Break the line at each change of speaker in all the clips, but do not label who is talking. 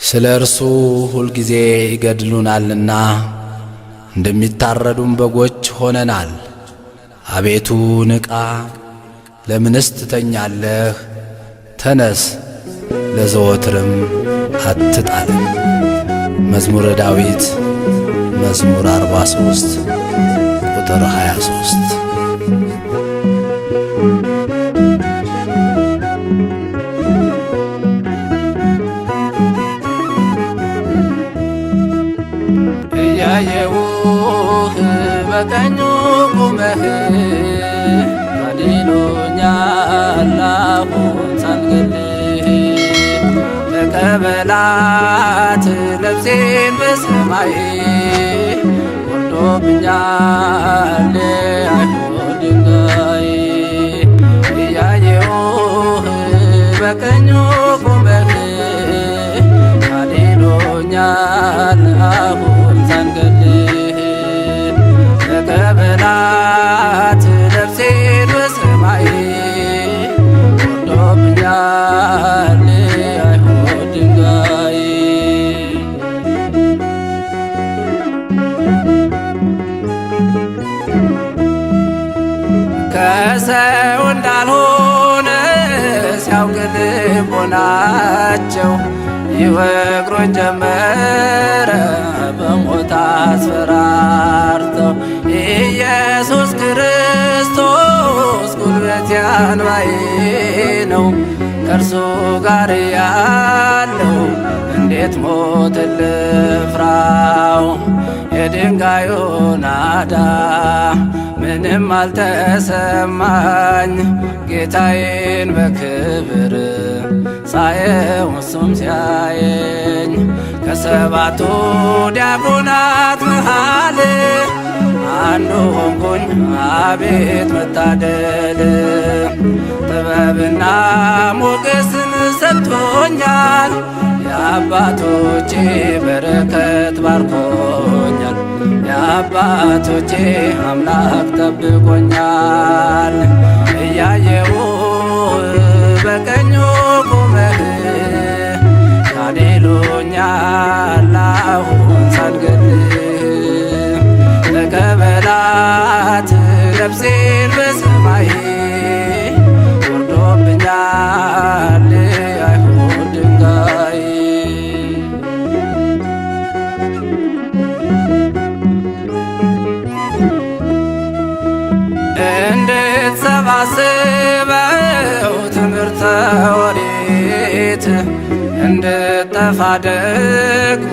ስለ እርሱ ሁልጊዜ ይገድሉናልና እንደሚታረዱም በጎች ሆነናል። አቤቱ ንቃ፣ ለምንስ ትተኛለህ? ተነስ፣ ለዘወትርም አትጣለን። መዝሙረ ዳዊት መዝሙር 43 ቁጥር 23።
እያየሁህ በቀኙ ቁመህ አድኖኛል አሁን ሳልገልህ። ተቀበላት ነፍሴን በሰማይ ወርዶብኛል አይሁድ ድንጋይ። እያየሁህ በቀኙ ቁመህ አድኖኛል አሁን ሳልገልህ። ተቀበላት ነፍሴን በሰማይ ወርዶብኛል አይሁድ ድንጋይ። ከሰው እንዳልሆነ ሲያውቅ ልቦናቸው ይወግሩኝ ጀመረ በሞት አስፈራርተው። ኢየሱስ ክርስቶስ ጉልበቴ አንባዬ ነው። ከእርሱ ጋር ያለው እንዴት ሞት ልፍራው? የድንጋዩ ናዳ ምንም አልተሰማኝ። ጌታዬን በክብር ሳየው እሱም ሲያየኝ። ከሰባቱ ዲያቆናት መሃል አንዱ ሆንኩኝ አቤት መታደል። ጥበብና ሞገስን ሰጥቶኛል የአባቶቼ በረከት ባርኮኛል። የአባቶቼ አምላክ ጠብቆኛል። እያየው በቀኙ ቁመህ አድኖኛል አሁን ሳልገልህ። ተቀበላት ነፍሴን በሰማይ ወርዶብኛል አይሁድ ድንጋይ። እንድትሰባስበው ትምህርተ ኦሪት እንድጠፋ ደግሞ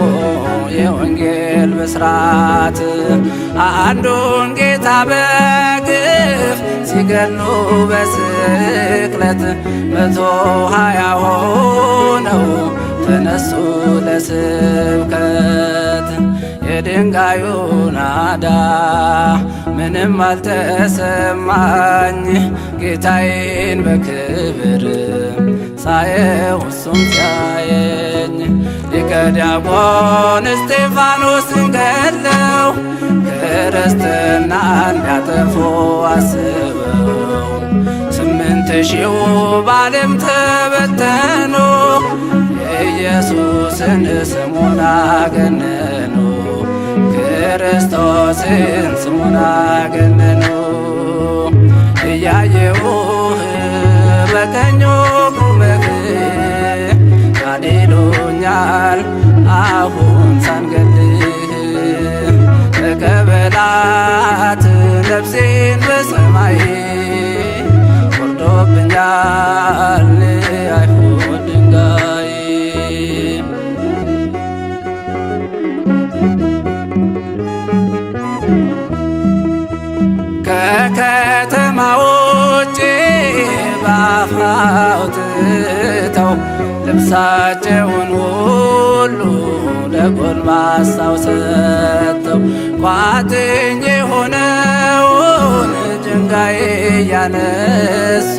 የወንጌል ብስራት። አንዱን ጌታ በግፍ ሲገሉ በስቅለት 120 ሆነው ተነሱ ለስብከት። የድንጋዩ ናዳ ምንም አልተሰማኝ። ጌታዬን በክብር ሳየው እሱም ሲያየኝ። ሊቀ ዲያቆን እስጢፋኖስን ገለው ክርስትና እንዲያጠፉ አስበው። 8000 በዓለም ተበተኑ የኢየሱስን ስሙን አገነኑ። ክርስቶስን ስሙን አገነኑ። እያየሁህ በቀኙ ቁመህ አድኖኛል አሁን ሳልገልህ። ተቀበላት ነፍሴን በሰማይ ወርዶብኛል አይሁድ ድንጋይ። ከከተማ ውጭ በአፍ አውጥተው ልብሳቸውን ሁሉ ለጎልማሳው ሰጥተው። ቋጥኝ የሆነውን ድንጋይ እያነሱ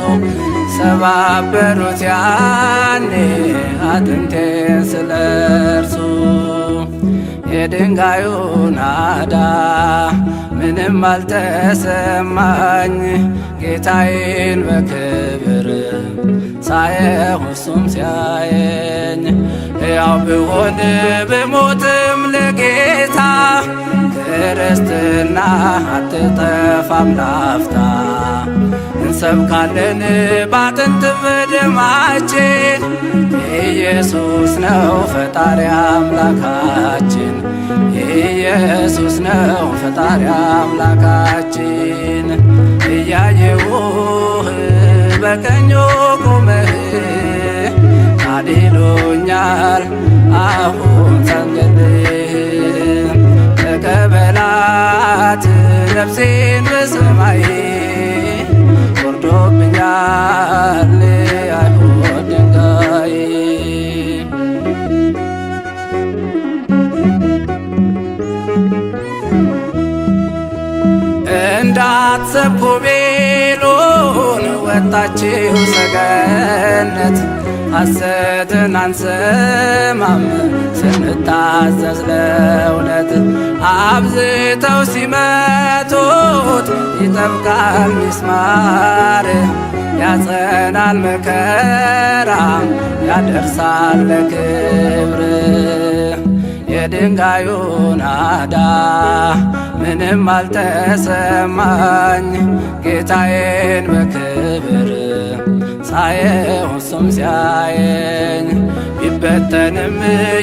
ሰባበሩት ያኔ አጥንቴን ስለርሱ። የድንጋዩ ናዳ ምንም አልተሰማኝ። ጌታዬን በክብር ሳየው እሱም ሲያየኝ ሕያው ብሆን ብሞትም ለጌታ ክርስትና አትጠፋም ላፍታ። እንሰብካለን ባጥንት በደማችን ኢየሱስ ነው ፈጣሪ አምላካችን፣ ኢየሱስ ነው ፈጣሪ አምላካችን። እያየውህ በቀኙ ቆመህ አድኖኛል አሁን ሰንገልህ። ተቀበላት ነፍሴን በሰማይ ወርዶብኛል አይሁድ ድንጋይ። እንዳትሰብኩ ቤሎን ወጣችሁ ሰገነት፣ ሐሰትን አንሰማም ስንታዘዝ ለእውነት። አብዝተው ሲመቱት ይጠብቃል ሚስማር፣ ያጸናል መከራ ያደርሳል ለክብር። የድንጋዩ ናዳ ምንም አልተሰማኝ ጌታዬን በክብር ሳየው እሱም ሲያየኝ። ቢበተንም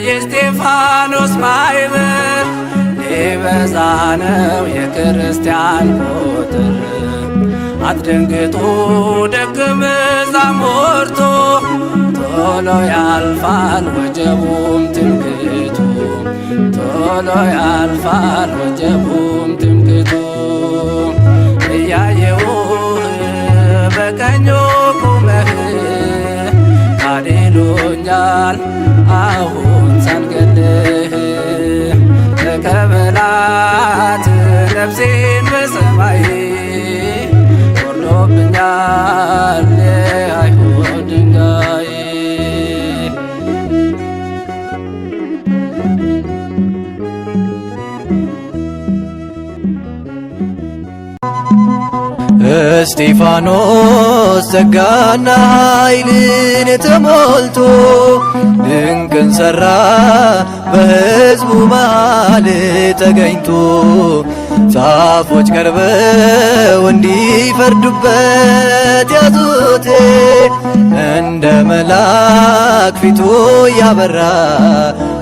የእስጢፋኖስ ማኅበር ሊበዛ ነው የክርስቲያን ቁጥር። አትደንግጡ ደቀ መዛሙርቱ ቶሎ ያልፋል ወጀቡም ትምክህቱ፣ ቶሎ ያልፋል ወጀቡም ትምክህቱ። እያየውህ በቀኙ ቆመህ አድኖኛል አሁን ሳንገልህ። ተቀበላት ነፍሴን በሰማይ ወርዶብኛል አይሁድ ድንጋይ።
እስጢፋኖስ ጸጋና ኃይልን ተሞልቶ ድንቅን ሠራ በሕዝቡ መሃል ተገኝቶ። ጻፎች ቀርበው እንዲፈርዱበት ያዙት፣ እንደ መልአክ ፊቱ ያበራ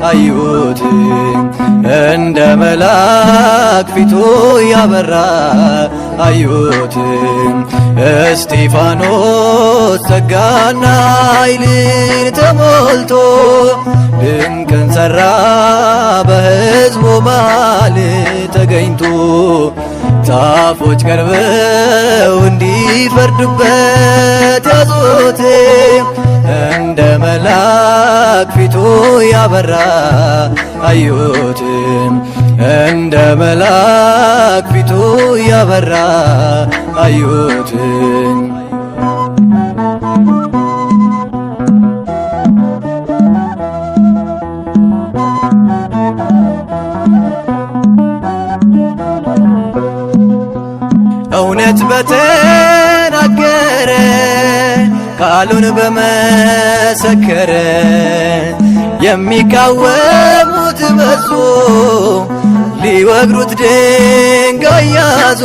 አዩት፣ እንደ መልአክ ፊቱ ያበራ አዩት። እስጢፋኖስ ጸጋና ኃይልን ተሞልቶ ድንቅን ሠራ በሕዝቡ መሃል ተገኝቶ። ጻፎች ቀርበው እንዲፈርዱበት ያዙት፣ እንደ መልአክ ፊቱ ያበራ አዩት፣ እንደ መልአክ ፊቱ ያበራ አዩት። እውነት በተናገረ ቃሉን በመሰከረ የሚቃወሙት በዙ፣ ሊወግሩት ድንጋይ ያዙ።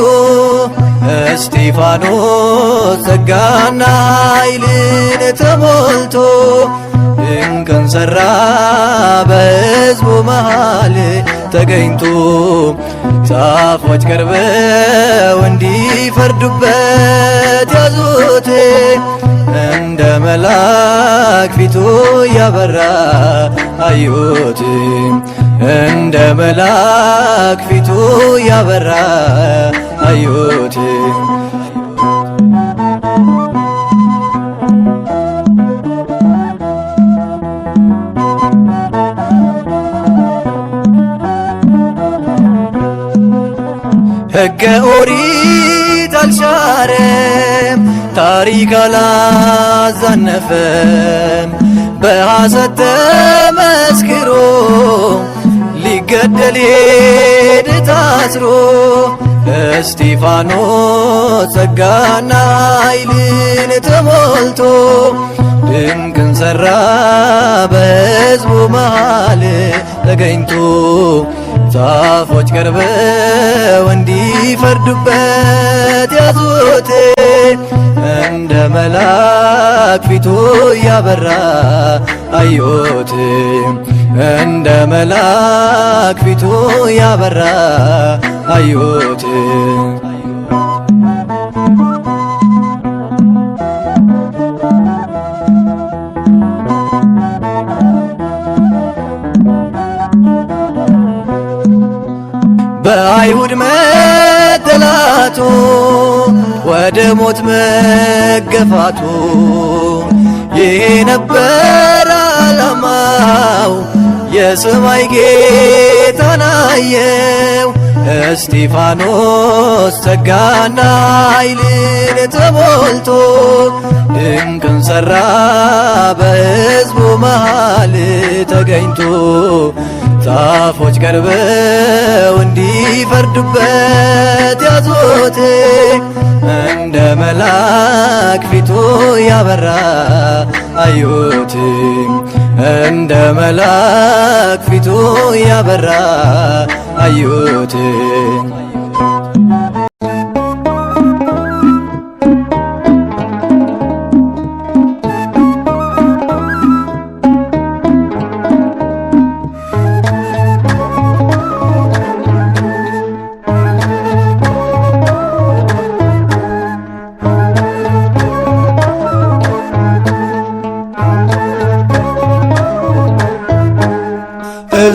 እስጢፋኖስ ጸጋና ኃይልን ተሞልቶ ድንቅን ሠራ በሕዝቡ መሃል ተገኝቶ። ጻፎች ቀርበው እንዲፈርዱበት ያዙት፣ እንደ መልአክ ፊቱ ያበራ አዩት፣ እንደ መልአክ ፊቱ ያበራ አዩት። ሕገ ኦሪት አልሻረም፣ ታሪክ አላዛነፈም። በሐሰት ተመስክሮ ሊገደል ሄደ ታስሮ፣ እስጢፋኖስ ጸጋና ኃይልን ተሞልቶ ድንቅን ሠራ በሕዝቡ መሃል ተገኝቶ ዛፎች ቀርበው እንዲፈርዱበት ያዙት እንደ መልአክ ፊቱ ያበራ አዩት እንደ መልአክ ፊቱ ያበራ አዩት። በአይሁድ መጠላቱ ወደ ሞት መገፋቱ ይሄ ነበር ዓላማው የሰማይ ጌታን አየው። እስጢፋኖስ ጸጋና ኃይልን ተሞልቶ ድንቅን ሠራ በሕዝቡ መሃል ተገኝቶ ዛፎች ቀርበው እንዲፈርዱበት ያዙት እንደ መልአክ ፊቱ ያበራ አዩት እንደ መልአክ ፊቱ ያበራ አዩት።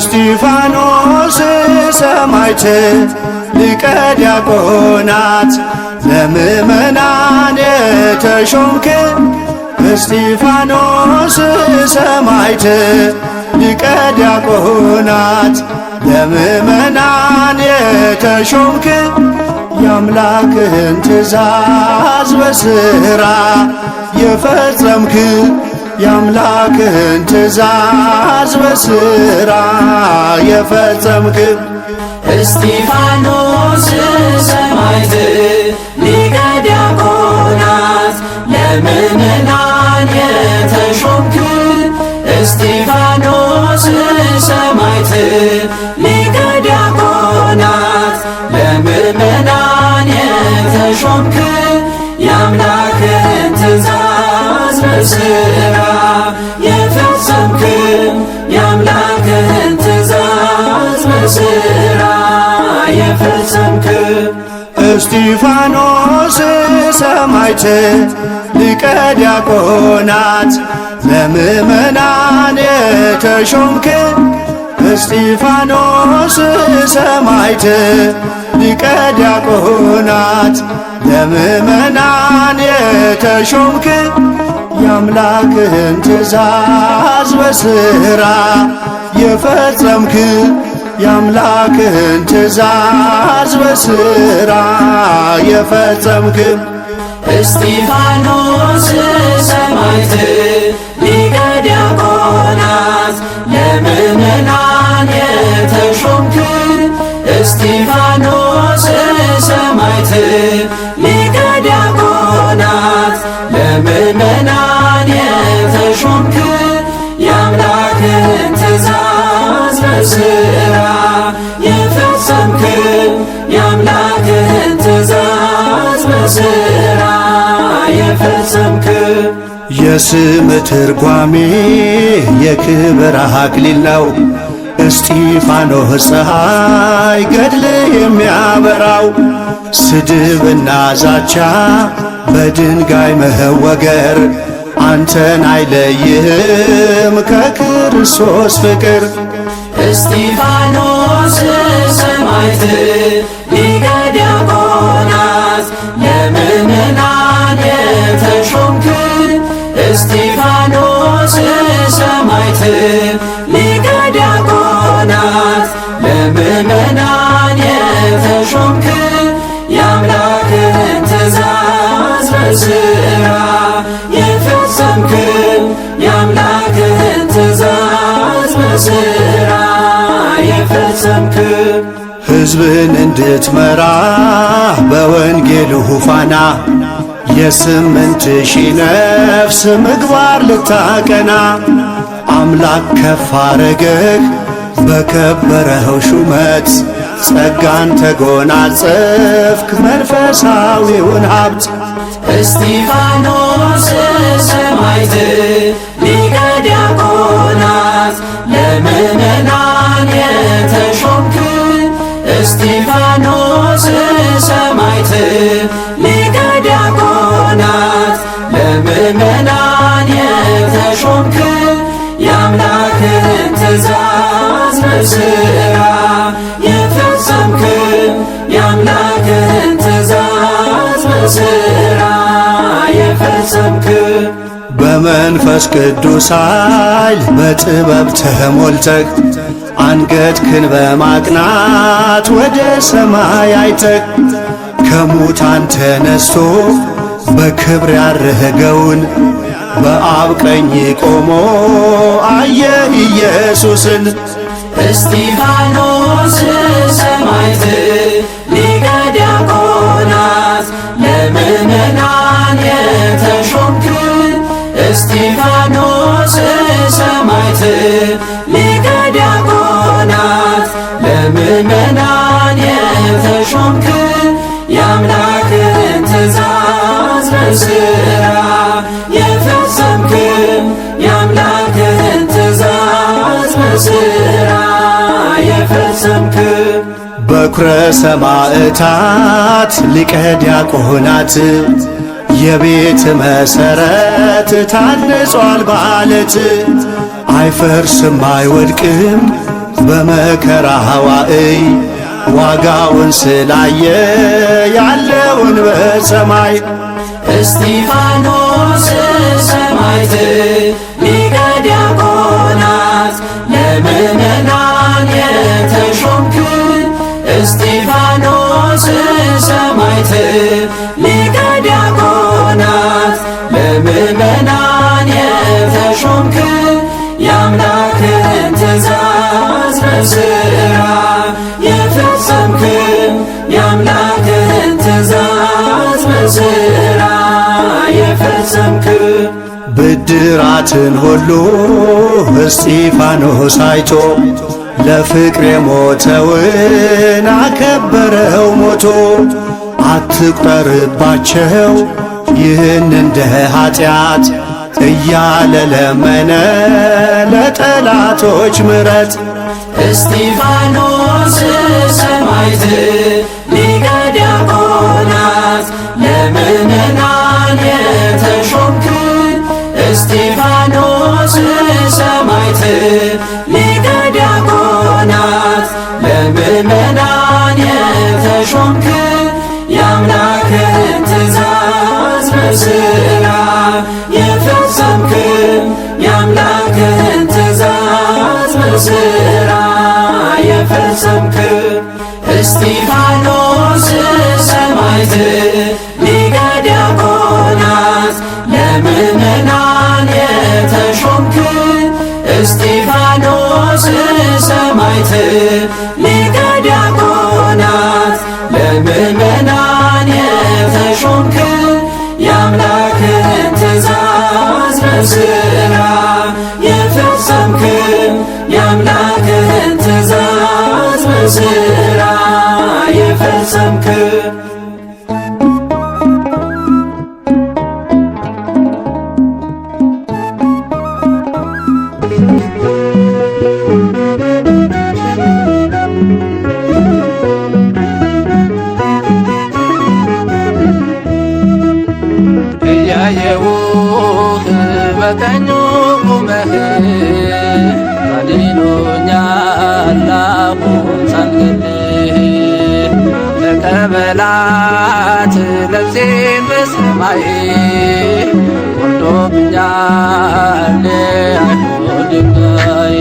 እስጢፋኖስ ሰማዕት ሊቀ ዲያቆናት ለምእመናን የተሾምክ እስጢፋኖስ ሰማዕት ሊቀ ዲያቆናት ለምእመናን የተሾምክ የአምላክህን ትእዛዝ በሥራ የፈጸምክ የአምላክህን ትእዛዝ በሥራ የፈጸምክ
እስጢፋኖስ ሰማዕት ሊቀ ዲያቆናት ለምእመናን የተሾምክ እስጢፋኖስ ሰማዕት ሊቀ ዲያቆናት ለምእመናን የተሾምክ የአምላክህን ትእዛዝ በሥራ የፈጸምክ የአምላክህን ትእዛዝ በሥራ የፈጸምክ
እስጢፋኖስ ሰማዕት ሊቀ ዲያቆናት ለምእመናን የተሾምክ እስጢፋኖስ ሰማዕት ሊቀ ዲያቆናት ለምእመናን የተሾምክ የአምላክህን ትእዛዝ በሥራ የፈጸምክ የአምላክህን ትእዛዝ በሥራ የፈጸምክ
እስጢፋኖስ ሰማዕት ሊቀ ዲያቆናት ለምእመናን የተሾምክ እስጢፋኖስ ሰማዕት ሊቀ ዲያቆናት ለምእመናን የተሾምክ የአምላክህን ትእዛዝ በሥራ የፈጸምክ የአምላክህን ትእዛዝ በሥራ የፈጸምክ
የስም ትርጓሜ የክብር አክሊል ነው። እስጢፋኖስ ፀሐይ ገድል የሚያበራው ስድብና ዛቻ በድንጋይ መወገር አንተን አይለይህም ከክርስቶስ ፍቅር።
እስጢፋኖስ ሰማዕት ሊቀ ዲያቆናት ለምእመናን የተሾምክ እስጢፋኖስ ሰማዕት ሊቀ ዲያቆናት ለምእመናን የተሾምክ የአምላክህን ትእዛዝ በሥራ የፈጸምክ የአምላክህን ትእዛዝ በሥራ የፈጸምክ
ሕዝብን እንድትመራ በወንጌሉ ፋና 8,000 ነፍስ ምግባር ልታቀና አምላክ ከፍ አረገህ በከበረው ሹመት ጸጋን ተጎናጸፍክ መንፈሳዊውን ሀብት
እስጢፋኖስ ሰማዕት ሊቀ ዲያቆናት ለምእመናን የተሾምክ እስጢፋኖስ ሰማዕት ሊቀ ዲያቆናት ለምእመናን የተሾምክ የአምላክን ትእዛዝ በሥራ የፈጸምክ የአምላክን ትእዛዝ በሥራ የፈጸምክ
በመንፈስ ቅዱስ ኃይል በጥበብ ተሞልተህ አንገትክን በማቅናት ወደ ሰማይ አይተህ ከሙታን ተነስቶ በክብር ያረገውን በአብ ቀኝ ቆሞ አየህ ኢየሱስን።
እስጢፋኖስ ሰማዕት ሊቀ ዲያቆናት ለምእመናን የተሾምክ እስጢፋኖስ ሰማዕት ሊቀ ዲያቆናት ለምእመናን የተሾምክ የአምላክን ትእዛዝ በሥራ የፈጸምክ የአምላክን ትእዛዝ በሥራ የፈጸምክ
በኵረ ሰማዕታት ሊቀ ዲያቆናት የቤት መሠረት ታንጿል በዓለት አይፈርስም አይወድቅም በመከራ ዋዕይ ዋጋውን ስላየ ያለውን በሰማይ
እስጢፋኖስ ሰማዕት ሊቀ ዲያቆናት ለምእመናን የተሾምክ እስጢፋኖስ ሰማዕት ሊቀ ዲያቆናት ለምእመናን የተሾምክ የአምላክን ትእዛዝ በሥራ የፈጸምክ የአምላክን ትእዛዝ በሥራ የፈጸምክ
ብድራትን ሁሉ እስጢፋኖስ አይቶ ለፍቅር የሞተውን አከበረው ሞቶ አትቁጠርባቸው ይህን እንደ ኃጢአት እያለ ለመነ ለጠላቶች ምሕረት።
እስጢፋኖስ ሰማዕት ሊቀ ዲያቆናት ለምእመናን የተሾምክ እስጢፋኖስ ሰማዕት ሊቀ ዲያቆናት ለምእመናን የተሾምክ የአምላክን ትእዛዝ በሥራ የፈጸምክ የአምላክን ትእዛዝ በሥራ የፈጸምክ እስጢፋኖስ ሰማዕት ሊቀ ዲያቆናት ለምእመናን የተሾምክ እስጢፋኖስ ሰማዕት ሊቀ ዲያቆናት ለምእመናን የተሾምክ የአምላክን ትእዛዝ በሥራ የፈጸምክ የአምላክን ትእዛዝ በሥራ የፈጸምክ
እያየሁህ በቀኙ ቁመህ አድኖኛል አሁን ሳልገልህ ለቀበላት ነፍሴን በሰማይ ወርዶብኛል አይሁድ ድንጋይ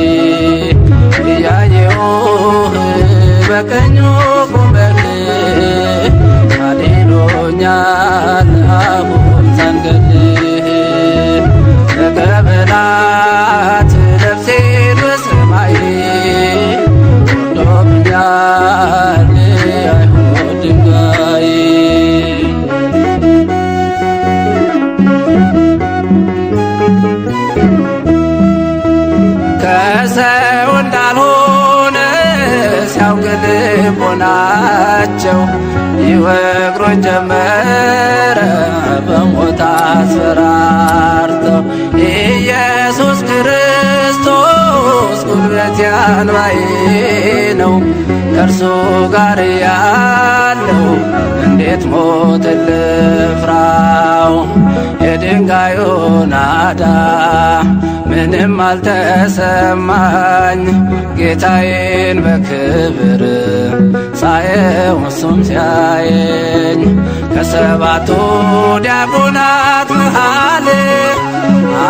እያየሁህ በቀኙ ቁመህ አድኖኛል አሁን ሳልገልህ ለቀበላት ነፍሴን በሰማይ ወርዶብኛል ልቦናቸው ይወግሩኝ ጀመረ በሞት አስፈራርተው። ኢየሱስ ክርስቶስ ጉልበቴ አንባዬ ነው፣ ከእርሱ ጋር ያለው እንዴት ሞት ልፍራው። የድንጋዩ ናዳ ምንም አልተሰማኝ፣ ጌታዬን በክብር ሳየው እሱም ሲያየኝ። ከሰባቱ ዲያቆናት መሃል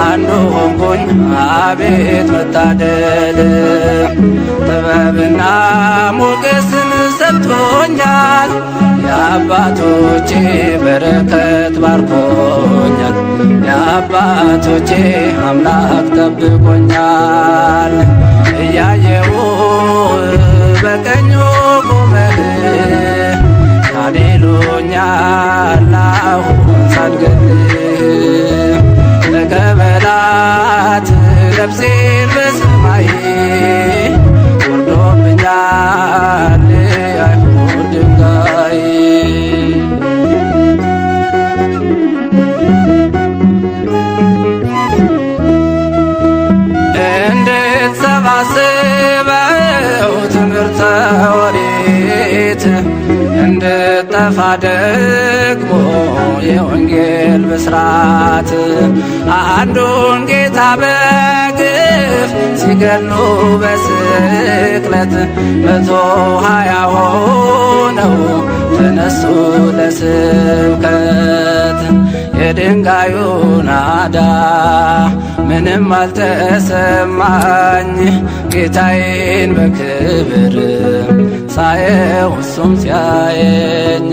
አንዱ ሆንኩኝ፣ አቤት መታደል። ጥበብና ሞገስን ሰጥቶኛል፣ የአባቶቼ በረከት ባርኮኛል። የአባቶቼ አምላክ ጠብቆኛል። እያየው በቀኙ ቆመህ ካዴሎኛል አሁን ሳልገልህ። ተቀበላት ነፍሴን በሰማይ ወርዶብኛል አይሁድ ድንጋይ። እንድትሰባስበው ትምህርተ ኦሪት እንድጠፋ ደግሞ የወንጌል ብስራት። አንዱን ጌታ በግፍ ሲገሉ በስቅለት 120 ሆነው ተነሱ ለስብከት። የድንጋዩ ናዳ ምንም አልተሰማኝ፣ ጌታዬን በክብር ሳየው እሱም ሲያየኝ።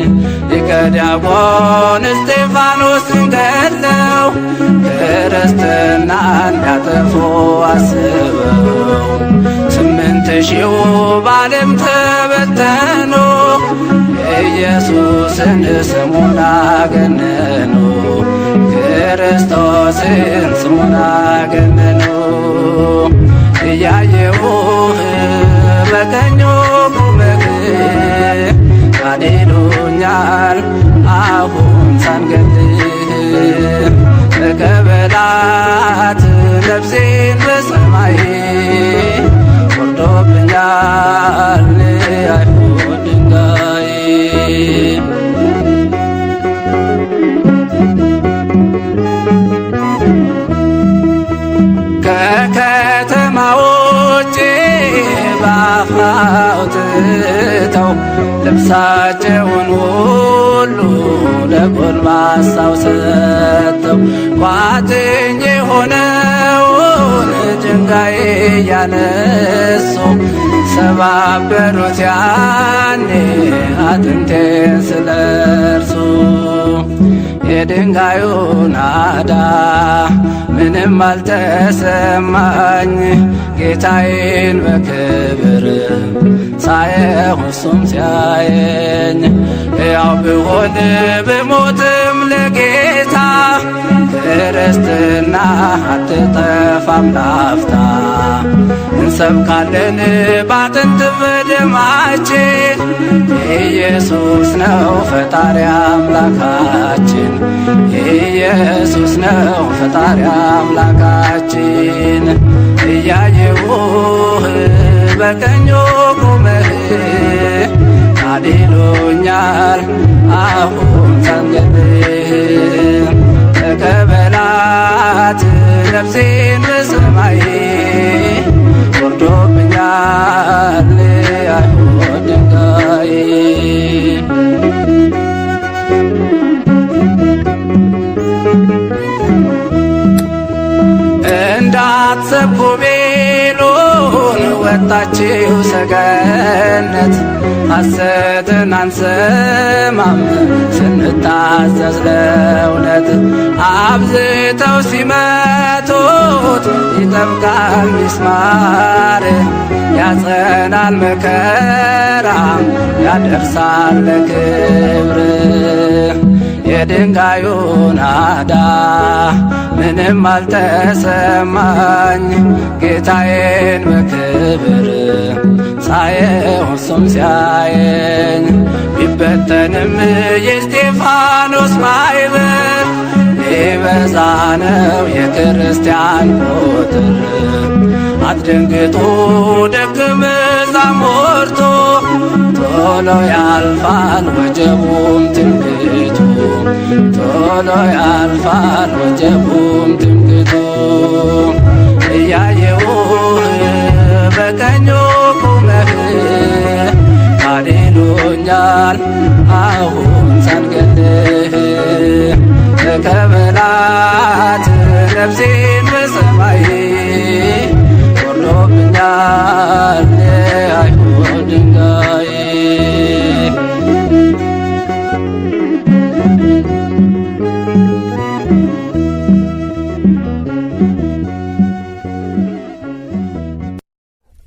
ሊቀ ዲያቆን እስጢፋኖስን ገድለው ክርስትናን ሊያጠፉ አስበው 8000 በዓለም ተበተኑ፣ ኢየሱስን ስሙን አገነኑ። ክርስቶስን ስሙን አገነኑ። እያየሁህ በቀኙ ቆመህ ካዴሉኛል አሁን ሳንገልህ። ተቀበላት ነፍሴን በሰማይ ወርዶብኛል አይሁድ ድንጋይ። ከከተማ ውጭ በአፍ አውጥተው ልብሳቸውን ሁሉ ለጎልማሳው ሰጥተው ቋጥኝ የሆነውን ድንጋይ እያነሱ ሰባበሩት ያኔ አጥንቴን ስለርሱ። የድንጋዩ ናዳ ምንም አልተሰማኝ፣ ጌታዬን በክብር ሳየው እሱም ሲያየኝ። ያው ብሆን ብሞትም ለጌታ ክርስትና አትጠፋም ላፍታ። እንሰብካለን ባጥንት በደማችን ኢየሱስ ነው ፈጣሪ አምላካችን። ኢየሱስ ነው ፈጣሪ አምላካችን። እያየሁህ በቀኙ ቆመህ ካዴሎኛል አሁን ሳንገልህ። ተቀበላት ነፍሴን በሰማይ ወርዶብኛል አይሁድ ድንጋይ። እንዳትሰብኩ ቤሎን ወጣችው ሰገነት፣ ሐሰትን አንሰማም ስንታዘዝ ለእውነት። አብዝተው ሲመቱት ይጠብቃል ሚስማር፣ ያጸናል መከራ ያደርሳል ለክብር። የድንጋዩ ናዳ ምንም አልተሰማኝ፣ ጌታዬን በክብር ሳየው እሱም ሲያየኝ ቢበተንም የእስጢፋኖስ ማዕበል ሊበዛ ነው የክርስቲያን ቁጥር። አትደንግጡ ደቀ መዛሙርቱ ቶሎ ያልፋል ወጀቡም ትምክህቱ ቶሎ ያልፋል ወጀቡም ትምክህቱ። እያየሁህ በቀኙ ቁመህ አድኖኛል አሁን ሳልገልህ ተቀበላት ነፍሴን በሰማይ ወርዶብኛል የአይሁድ ድንጋይ።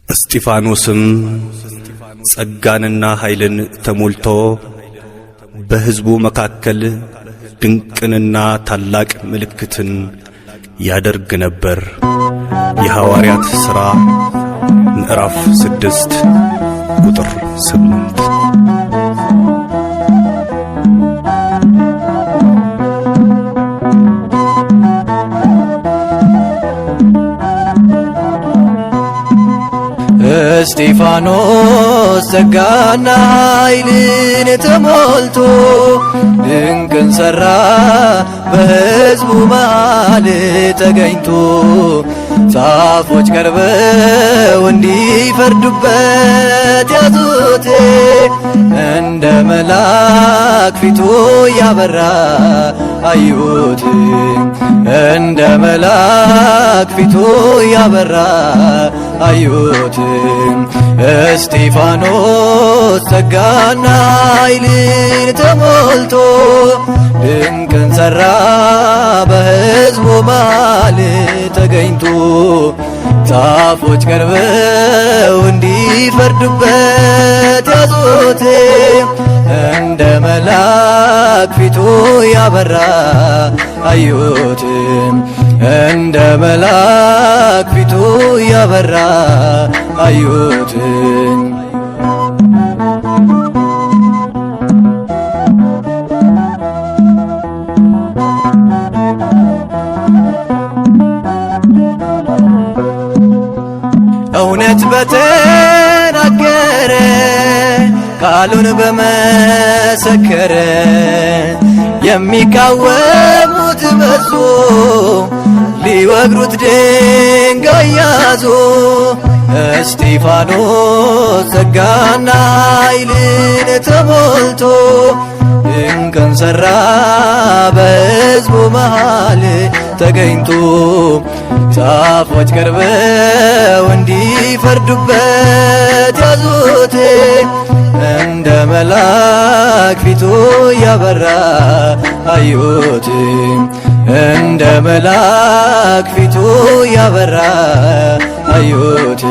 እስጢፋኖስም ጸጋንና ኃይልን ተሞልቶ በሕዝቡ መካከል ድንቅንና ታላቅ ምልክትን ያደርግ ነበር። የሐዋርያት ሥራ ምዕራፍ 6 ቁጥር 8።
እስጢፋኖስ ጸጋና ኃይልን ተሞልቶ ድንቅን ሠራ በሕዝቡ መሃል ተገኝቶ። ጻፎች ቀርበው እንዲፈርዱበት ያዙት እንደ መልአክ ፊቱ ያበራ አዩት እንደ መልአክ ፊቱ ያበራ አዩት። እስጢፋኖስ ጸጋና ኃይልን ተሞልቶ ድንቅን ሠራ በሕዝቡ መሃል ተገኝቶ። ጻፎች ቀርበው እንዲፈርዱበት ያዙት እንደ መልአክ ፊቱ ያበራ አዩት እንደ መልአክ ፊቱ ያበራ አዩት። እውነት በተናገረ ቃሉን በመሰከረ የሚቃወሙት በዙ ሊወግሩት ድንጋይ ያዙ። እስጢፋኖስ ጸጋና ኃይልን ተሞልቶ ድንቅን ሠራ በሕዝቡ መሃል ተገኝቶ። ጻፎች ቀርበው እንዲፈርዱበት ያዙት እንደ መልአክ ፊቱ ያበራ አዩት እንደ መልአክ ፊቱ ያበራ አዩት።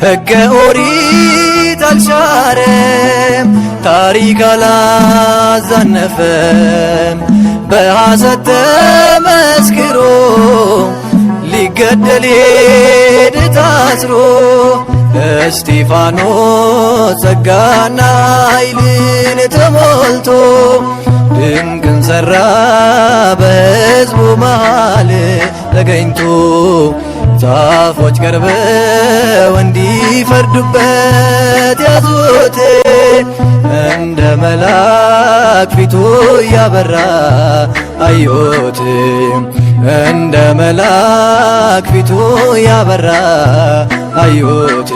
ሕገ ኦሪት አልሻረም ታሪክ አላዛነፈም በሐሰት ተመስክሮ ሊገደል ሄደ ታስሮ። እስጢፋኖስ ጸጋና ኃይልን ተሞልቶ ድንቅን ሠራ በሕዝቡ መሃል ተገኝቶ። ጻፎች ቀርበው እንዲፈርዱበት ያዙት እንደ መልአክ ፊቱ ያበራ አዩት እንደ መልአክ ፊቱ ያበራ አዩት።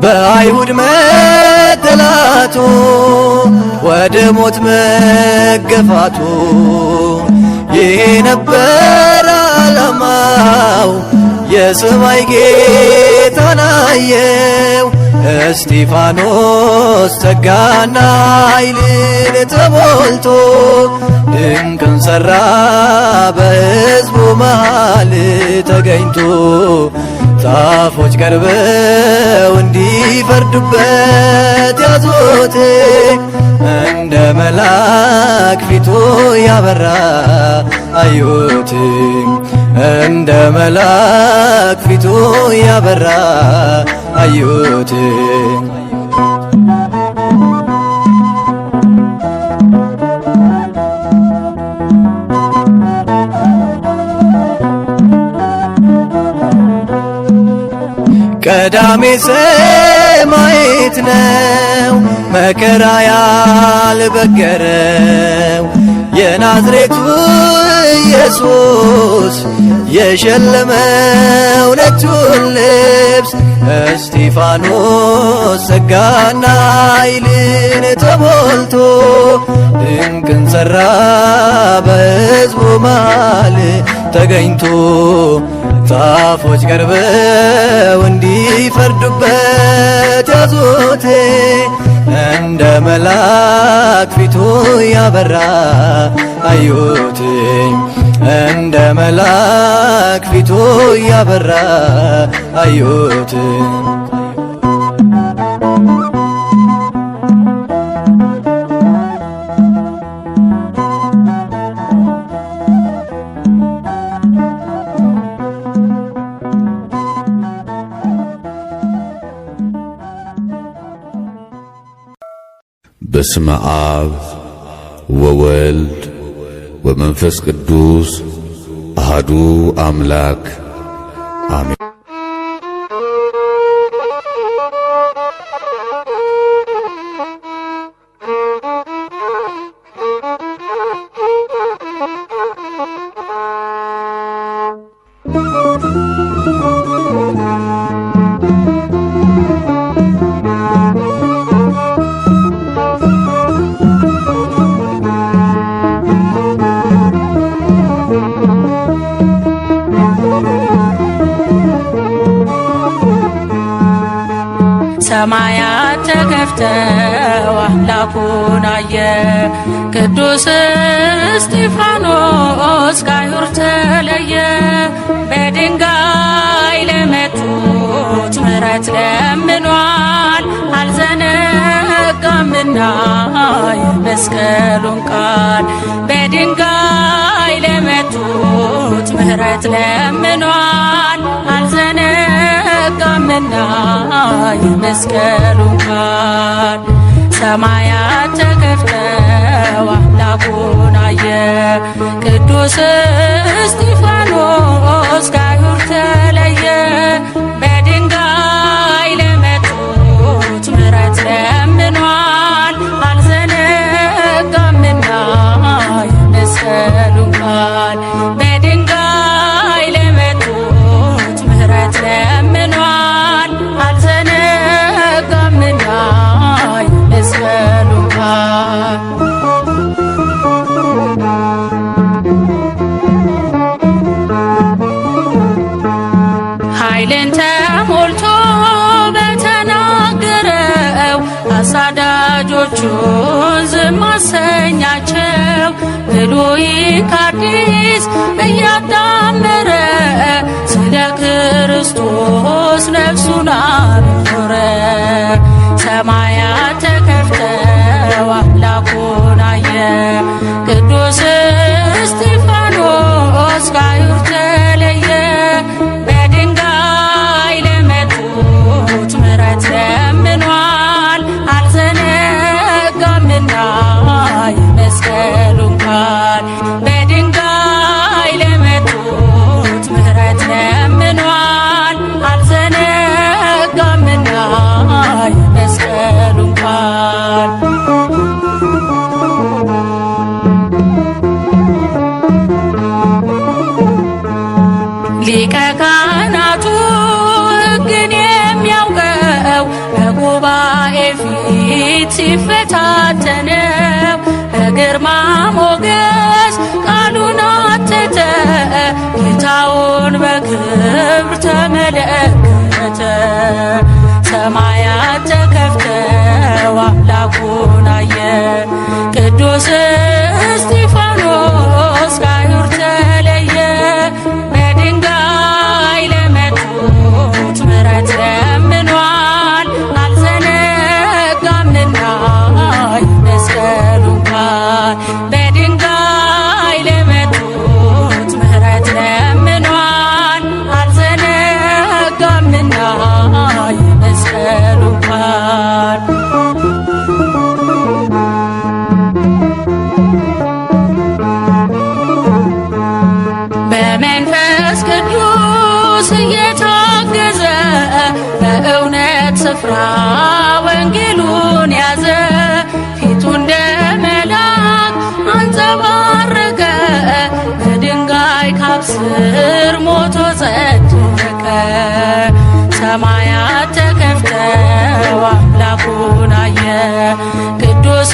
በአይሁድ መጠላቱ ወደ ሞት መገፋቱ ይሄ ነበር ዓላማው የሰማይ ጌታን አየው እስጢፋኖስ ጸጋና ኃይልን ተሞልቶ ድንቅን ሠራ በሕዝቡ መሃል ተገኝቶ ጻፎች ቀርበው እንዲፈርዱበት ያዙት እንደ መልአክ ፊቱ ያበራ አዩት እንደ መልአክ ፊቱ ያበራ አዩት ቀዳሜ ሰማዕት ነው መከራ ያልበገረው የናዝሬቱ ኢየሱስ የሸለመው ነጩን ልብስ እስጢፋኖስ ጸጋና ኃይልን ተሞልቶ ድንቅን ሠራ በሕዝቡ መሃል ተገኝቶ ጻፎች ቀርበው እንዲፈርዱበት ያዙት እንደ መልአክ ፊቱ ያበራ አዩት እንደ መልአክ ፊቱ ያበራ አዩት
በስመ አብ ወወልድ ወመንፈስ ቅዱስ አሐዱ አምላክ አሜን።
ሰማያት ተከፍተው አምላኩን አየ ቅዱስ እስጢፋኖስ ከአይሁድ ተለየ። በድንጋይ ለመቱት ምሕረት ለምኗል አልዘነጋምና የመስቀሉን ቃል። በድንጋይ ለመቱት ምሕረት ለምኗል አልዘነጋምና የመስቀሉን ቃል። ሰማያት ተከፍተው አምላኩን አየ ቅዱስ እስጢፋኖስ ከአይሁድ ተለየ። በድንጋይ ለመቱት ምሕረት ለምኗል አልዘነጋምና የመስቀሉን ቃል። በድንጋይ ለመቱት ምሕረት ለምኗል አልዘነጋምና የመስቀሉን ቃል። ኃይልን ተሞልቶ በተናገረው አሳዳጆቹን ዝም አሰኛቸው። ብሉይ ከአዲስ እያጣመረ ስለ ክርስቶስ ነፍሱን አኖረ። ሰማያት ተከፍተው አምላኩን አየ ቅዱስ እስጢፋኖስ ከአይሁድ ተለየ። በድንጋይ ለመቱት ምሕረት ለምኗል አልዘነጋምና የመስቀሉን ቃል። በድንጋይ ለመቱት ምሕረት ለምኗል አልዘነጋምና የመስቀሉን ቃል። ሊቀ ካህናቱ ሕግን የሚያውቀው በጉባኤ ፊት ሲፈታተነው በግርማ ሞገስ ቃሉን አተተ። ጌታውን በክብር ተመለከተ። ሰማያት አምላኩን አየ። ቅዱስ እስጢፋኖስ ከአይሁድ ተለየ። በድንጋይ ለመቱት ምሕረት ለምኗል። አልዘነጋምና መስቀሉን ቃል በድንጋይ ለመቱት ምሕረት ለምኗል። አልዘነጋምና መስቀሉን ቃል በመንፈስ ቅዱስ እየታገዘ በእውነት ስፍራ ወንጌሉን ያዘ። ፊቱ እንደ መልአክ አንጸባረቀ። በድንጋይ ካብ ስር ሞቶ ጸደቀ። ሰማያት ተከፍተው አምላኩን አየ። ቅዱስ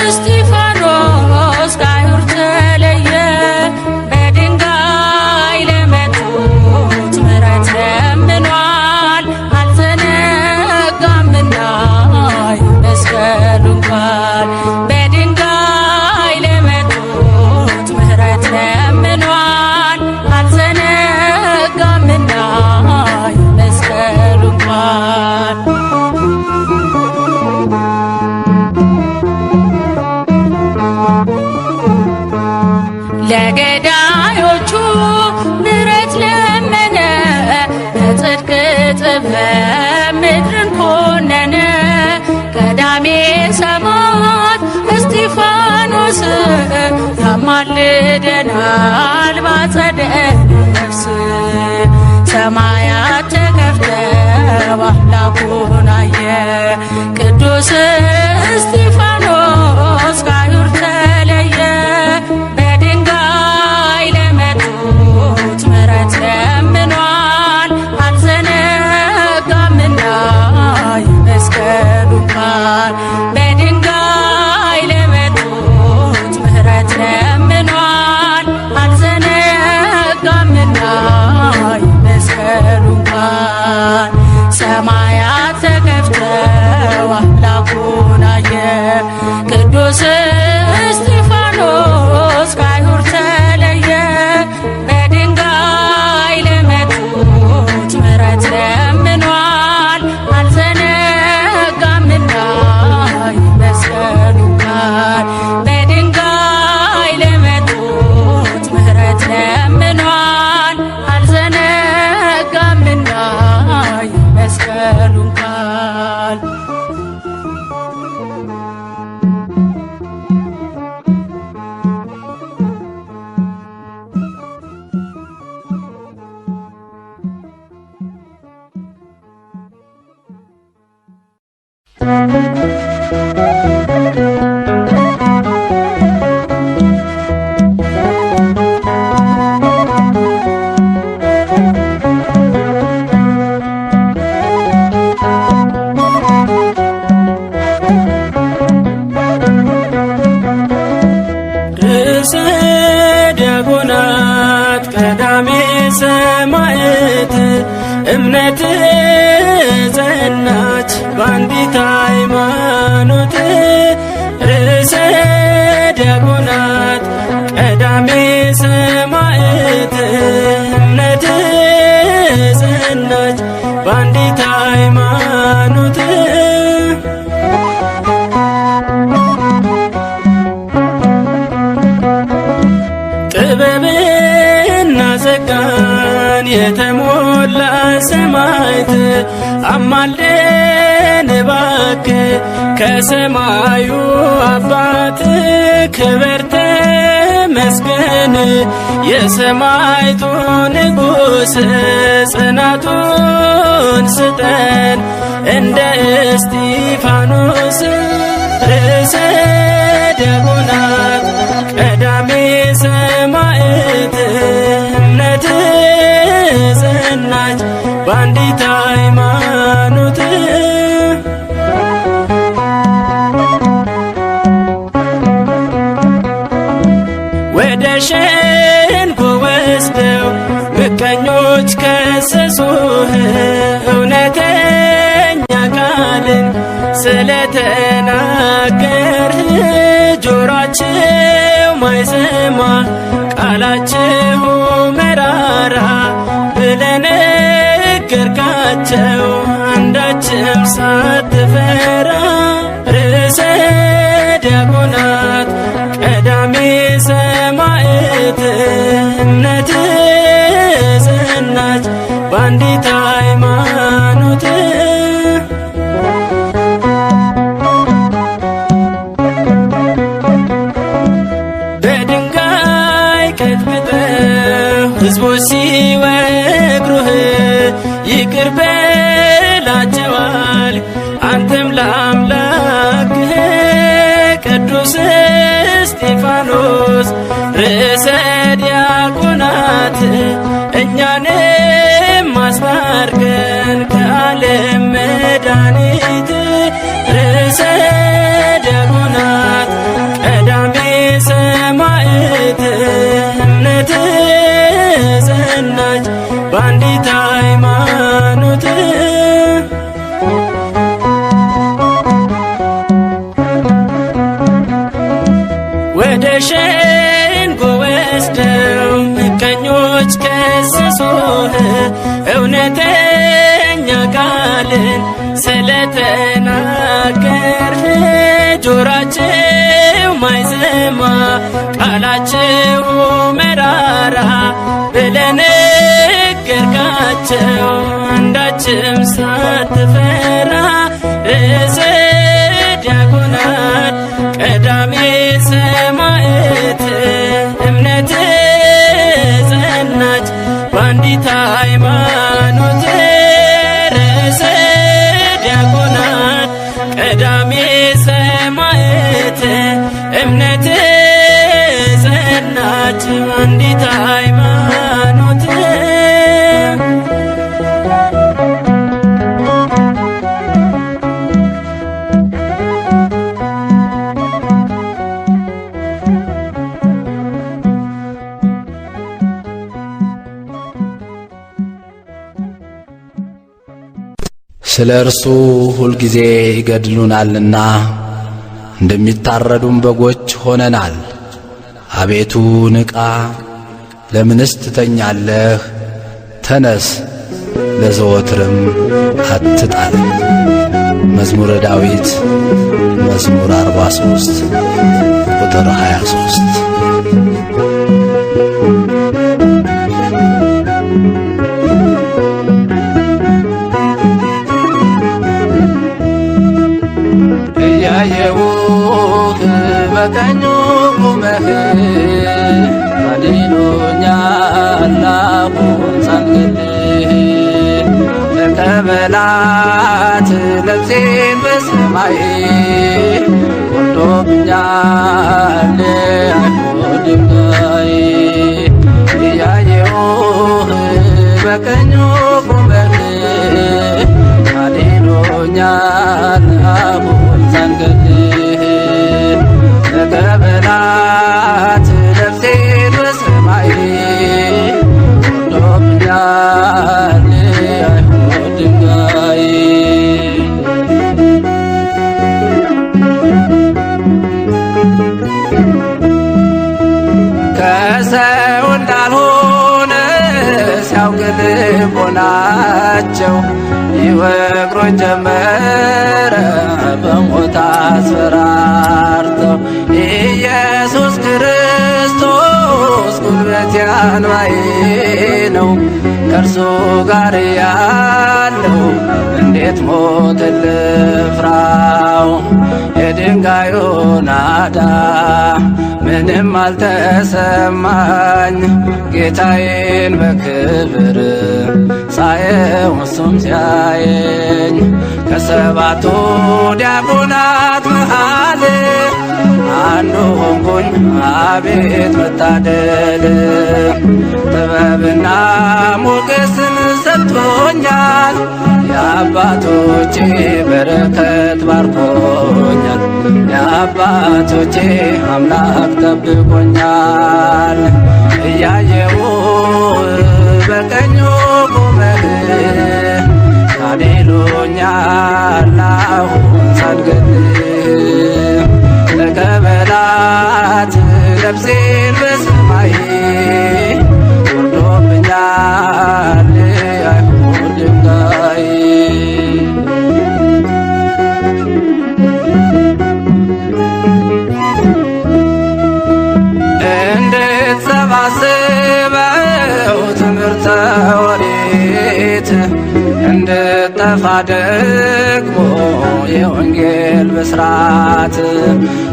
እስጢፋኖስ ከአይሁድ ተለየ። በድንጋይ ለመቱት ምሕረት ለምኗል። አልዘነጋምና መስቀሉን ቃል በድንጋይ ለመቱት ምሕረት ለምኗል። አልዘነጋምና መስቀሉን ቃል ለገዳዮቹ ምሕረት ለመነ። በጽድቅ ጥበብ ምድርን ኮነነ። ቀዳሜ ሰማዕት እስጢፋኖስ ያማልደናል ባጸደ ነፍስ። ሰማያት ተከፍተው አምላኩን አየ። ቅዱስ እስጢፋኖስ ከአይሁድ ተለየ። በድንጋይ ለመቱት ምሕረት ለምኗል። አልዘነጋምና መስቀሉን ቃል በድንጋይ ለመቱት ምሕረት ለምኗል። አልዘነጋምና መስቀሉን ቃል ሰማያት ተከፍተው አምላኩን አየ። ቅዱስ እስጢፋኖስ ከአይሁድ ተለየ። በድንጋይ ለመቱት ምሕረት ለምኗል። አልዘነጋምና መስቀሉን ቃል በድንጋይ ለመቱት ምሕረት ለምኗል። አልዘነጋምና መስቀሉን ቃል
ርዕሰ ዲያቆናት ቀዳሜ ሰማዕት እምነት ጸናች በአንዲት ሃይማኖት። ርዕሰ ዲያቆናት ቀዳሜ ሰማዕት እምነት ጸናች በአንዲት ሃይማኖት። ጥበብና ጸጋን የተሞላ ሰማዕት አማልደን እባክህ ከሰማዩ አባት። ክብር ተመስገን የሰማዕቱ ንጉሥ፣ ጽናቱን ስጠን እንደ እስጢፋኖስ። ርዕሰ ዲያቆናት ቀዳሜ ሰማዕት እምነት ጸናች በአንዲት ሃይማኖት። ወደ ሸንጎ ወስደው ምቀኞች ከሰሱህ እውነተኛ ቃልን ስለተናገርህ ማይሰማ ቃላችሁ መራራ ብለህ ነገርካቸው አንዳችም ሳትፈራ ርዕሰ ዲያቆናት ቀዳሜ ሰማዕት እምነትህ ጸናች በአንዲት ሃይማኖት በድንጋይ ቀጥቅጠው ሕዝቦች ሲወግሩህ ይቅር በላቸዋል አንተም ለአምላክህ ቅዱስ እስጢፋኖስ ርዕሰ ዲያቆናት እኛንም አስታርቀን ከዓለም መድኃኒት ርዕሰ ዲያቆናት ቀዳሜ ሰማዕት እምነትህ ጸናች በአንዲት ሃይማኖት ወደ ሸንጎ ወስደው ምቀኞች ከሰሱህ እውነተኛ ቃልን ስለተናገርህ ጆሯቸው ማይሰማ ቃላችሁ መራራ ብለህ ነገርካቸው አንዳችም ሳትፈራ ርዕሰ ዲያቆናት ቀዳሜ ሰማዕት እምነትህ ጸናች በአንዲት ሃይማኖት ርዕሰ ዲያቆናት ቀዳሜ ሰማዕት እምነትህ ጸናች በአንዲት ሃይማኖት
ስለ እርሱ ሁልጊዜ ይገድሉናልና እንደሚታረዱም በጎች ሆነናል። አቤቱ ንቃ፣ ለምንስ ትተኛለህ? ተነስ፣ ለዘወትርም አትጣለኝ። መዝሙረ ዳዊት መዝሙር 43 ቁጥር 23። እያየሁህ በቀኙ ቁመህ አድኖኛል አሁን ሳልገልህ ተቀበላት ነፍሴን በሰማይ ወርዶብኛል አይሁድ ድንጋይ እያየሁህ በቀኙ ቁመህ አድኖኛል አሁን ሳልገልህ ተቀበላት ነፍሴን በሰማይ ወርዶብኛል አይሁድ ድንጋይ ከሰው እንዳልሆነ ሲያውቅ ልቦናቸው ይወግሮኝ ጀመረ በሞት አስፈራርተው ኢየሱስ ክርስቶስ ጉልበቴ አንባዬ ነው ከእርሱ ጋር ያለው እንዴት ሞት ልፍራው የድንጋዩ ናዳ ምንም አልተሰማኝ ጌታዬን በክብር ሳየው እሱም ሲያየኝ ከሰባቱ ዲያቆናት መሃል አንዱ ሆንኩኝ አቤት መታደል ጥበብና ሞገስን ሰጥቶኛል የአባቶቼ በረከት ባርኮኛል የአባቶቼ አምላክ ጠብቆኛል እያየው በቀኙ ቆመህ አድኖኛል አሁን ሳልገልህ ተቀበላት ነፍሴ ሲጠፋ ደግሞ የወንጌል ብስራት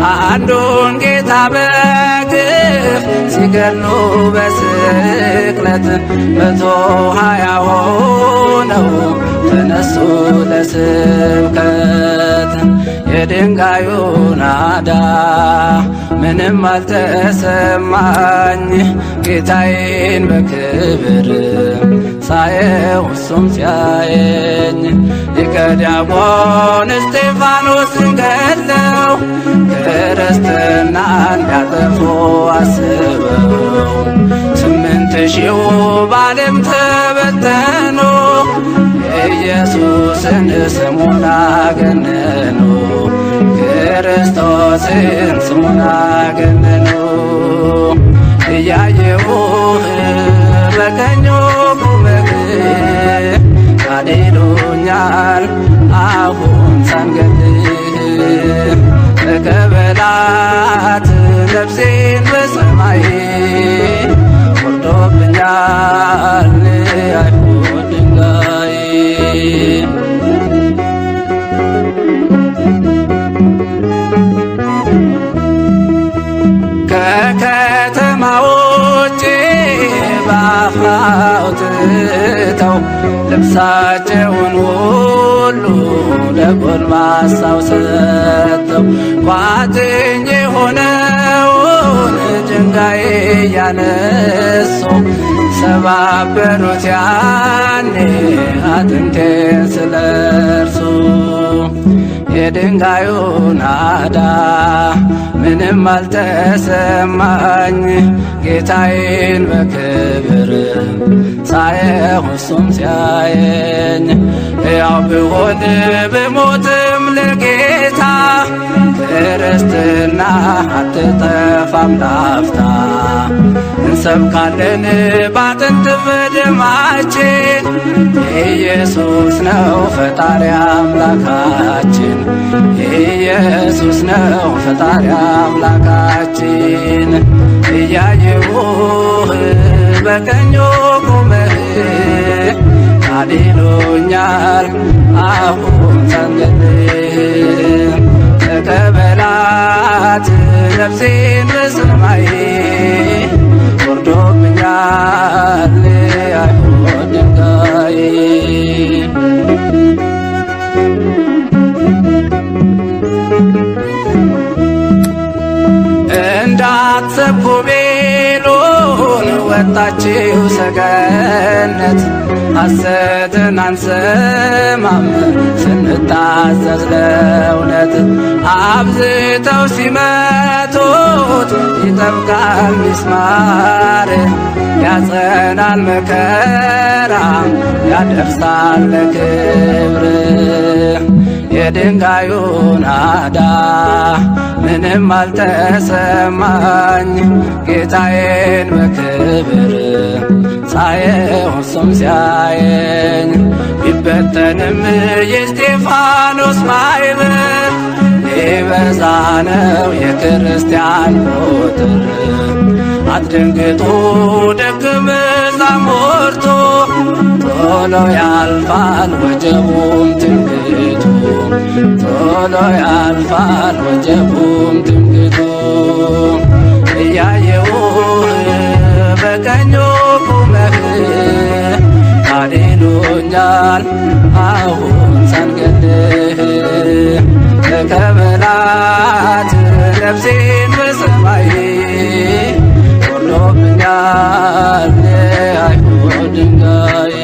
አንዱን ጌታ በግፍ ሲገሉ በስቅለት 120 ሆነው ተነሱ ለስብከት። የድንጋዩ ናዳ ምንም አልተሰማኝ ጌታዬን በክብር ሳየው እሱም ሲያየኝ። ሊቀ ዲያቆን እስጢፋኖስን ገድለው ክርስትናን ሊያጠፉ አስበው 8000 በዓለም ተበተኑ ኢየሱስን ስሙን አገነኑ ክርስቶስን ስሙን አገነኑ። እያየሁህ በቀኙ ቁመህ ካሌሉኛል አሁን ሳንገልህ ተቀበላት ነፍሴን በሰማይ ወርዶብኛል አይሁድ ድንጋይ። ከከተማ ውጭ በአፍ አውጥተው ልብሳቸውን ሁሉ ለጎልማሳው ሰጥተው ቋጥኝ የሆነውን ድንጋይ እያነሱ ሰባበሩት ያኔ አጥንቴን ስለርሱ። የድንጋዩ ናዳ ምንም አልተሰማኝ ጌታዬን በክብር ሳየው እሱም ሲያየኝ። ያው ብሆን ብሞትም ለጌታ ክርስትና አትጠፋም ላፍታ። እንሰብካለን ባጥንት በደማችን ኢየሱስ ነው ፈጣሪ አምላካችን ኢየሱስ ነው ፈጣሪ አምላካችን። እያየሁህ በቀኙ ቁመህ ካሌሉኛል አሁን ሳንገልህ ተቀበላት ነፍሴን በሰማይ ወርዶብኛል አይሁድ ድንጋይ። እንዳትሰብኩ ቤሉን ወጣችው ሰገነት ሐሰትን አንሰማም ስንታዘዝ ለእውነት። አብዝተው ሲመቱት ይጠብቃል ሚስማር ያጸናል መከራ ያደርሳል ለክብር። የድንጋዩ ናዳ ምንም አልተሰማኝ ጌታዬን በክብር ሳየው እሱም ሲያየኝ። ቢበተንም የእስጢፋኖስ ማኅበር ሊበዛ ነው የክርስቲያን ቁጥር። አትደንግጡ ደቀ መዛሙርቱ ቶሎ ያልፋል ወጀቡም ትምክህቱ ቶሎ ያልፋል ወጀቡም ትምክህቱ። እያየሁህ በቀኙ ቁመህ ካሌሉኛል አሁን ሳንገልህ ተቀበላት ነፍሴን በሰማይ ወርዶብኛል አይሁድ ድንጋይ።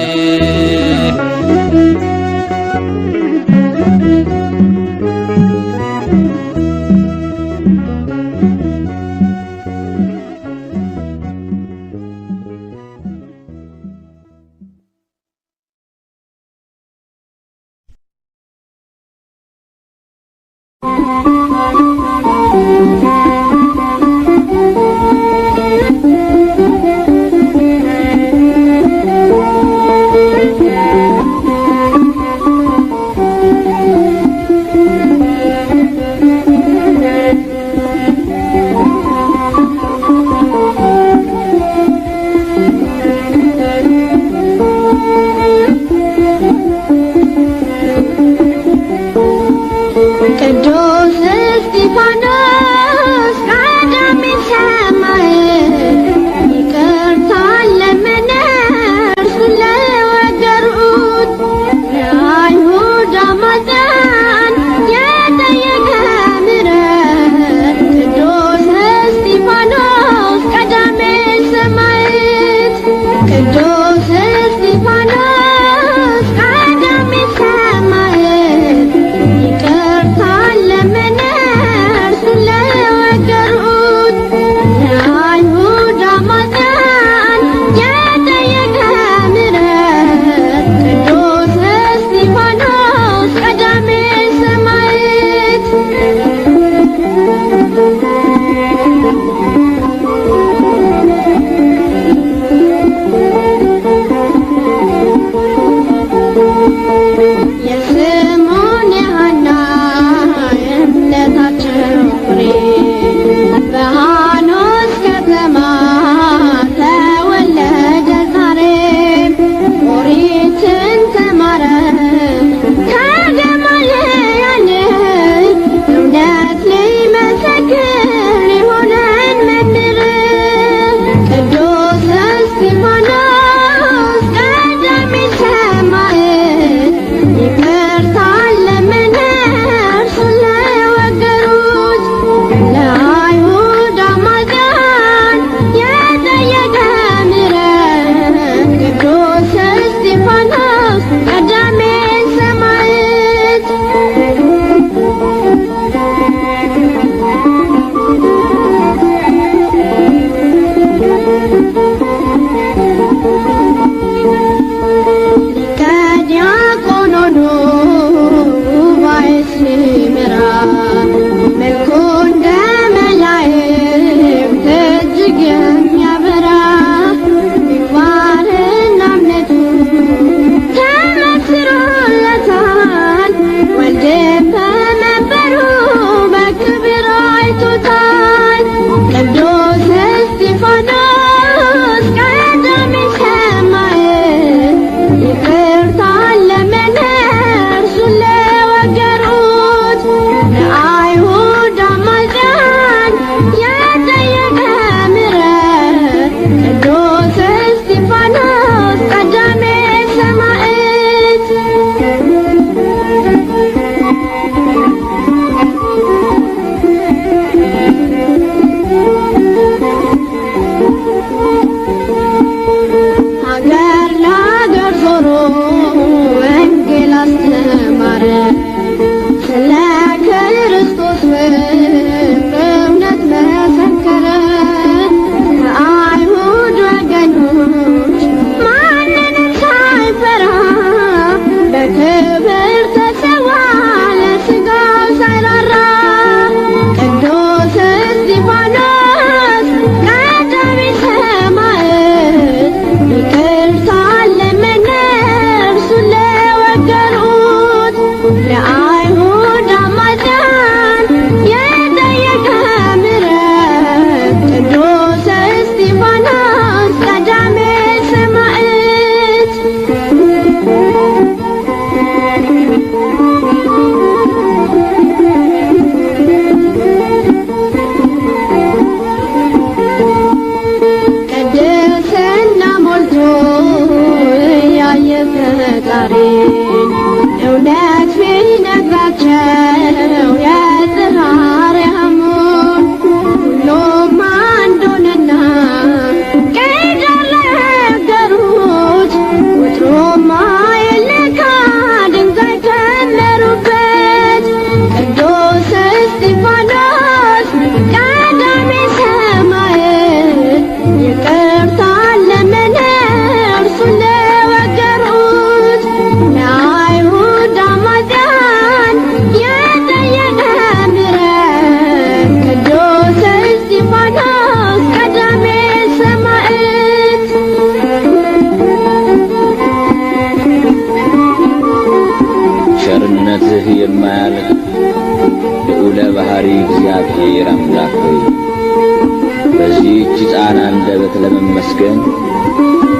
ሕፃን አንደበት ለመመስገን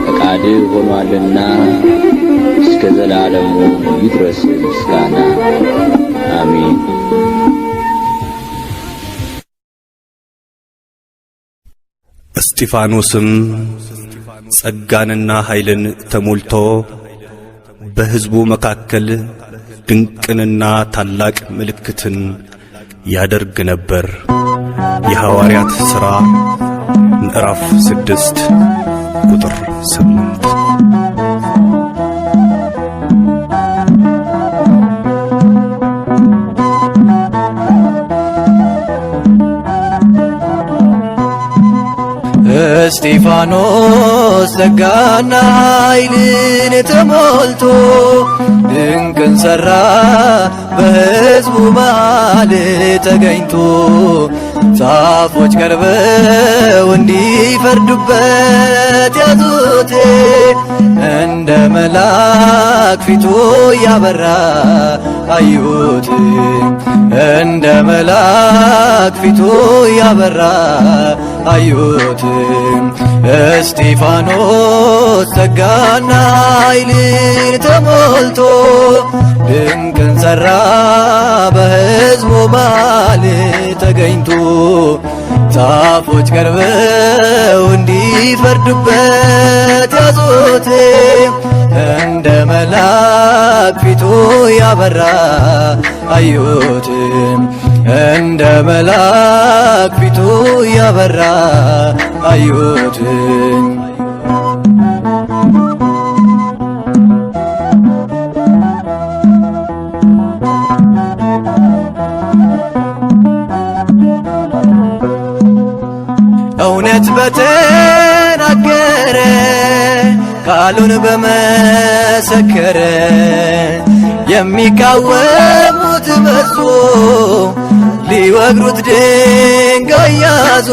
ፈቃድ ሆኗልና እስከ ዘላለሙ ይድረስ ምስጋና አሜን።
እስጢፋኖስም ጸጋንና ኃይልን ተሞልቶ በሕዝቡ መካከል ድንቅንና ታላቅ ምልክትን ያደርግ ነበር። የሐዋርያት ሥራ ምዕራፍ 6 ቁጥር 8።
እስጢፋኖስ ጸጋና ኃይልን ተሞልቶ ድንቅን ሠራ በሕዝቡ መሃል ተገኝቶ ጻፎች ቀርበው እንዲፈርዱበት ያዙት እንደ መልአክ ፊቱ ያበራ አዩት እንደ መልአክ ፊቱ ያበራ አዩት እስጢፋኖስ ጸጋና ኃይልን ተሞልቶ ድንቅን ሠራ በሕዝቡ መሃል ተገኝቶ ጻፎች ቀርበው እንዲፈርዱበት ያዙት እንደ መልአክ ፊቱ ያበራ አዩት እንደ መልአክ ፊቱ ያበራ አዩት። እውነት በተናገረ ቃሉን በመሰከረ የሚቃወሙት በዙ ሊወግሩት ድንጋይ ያዙ።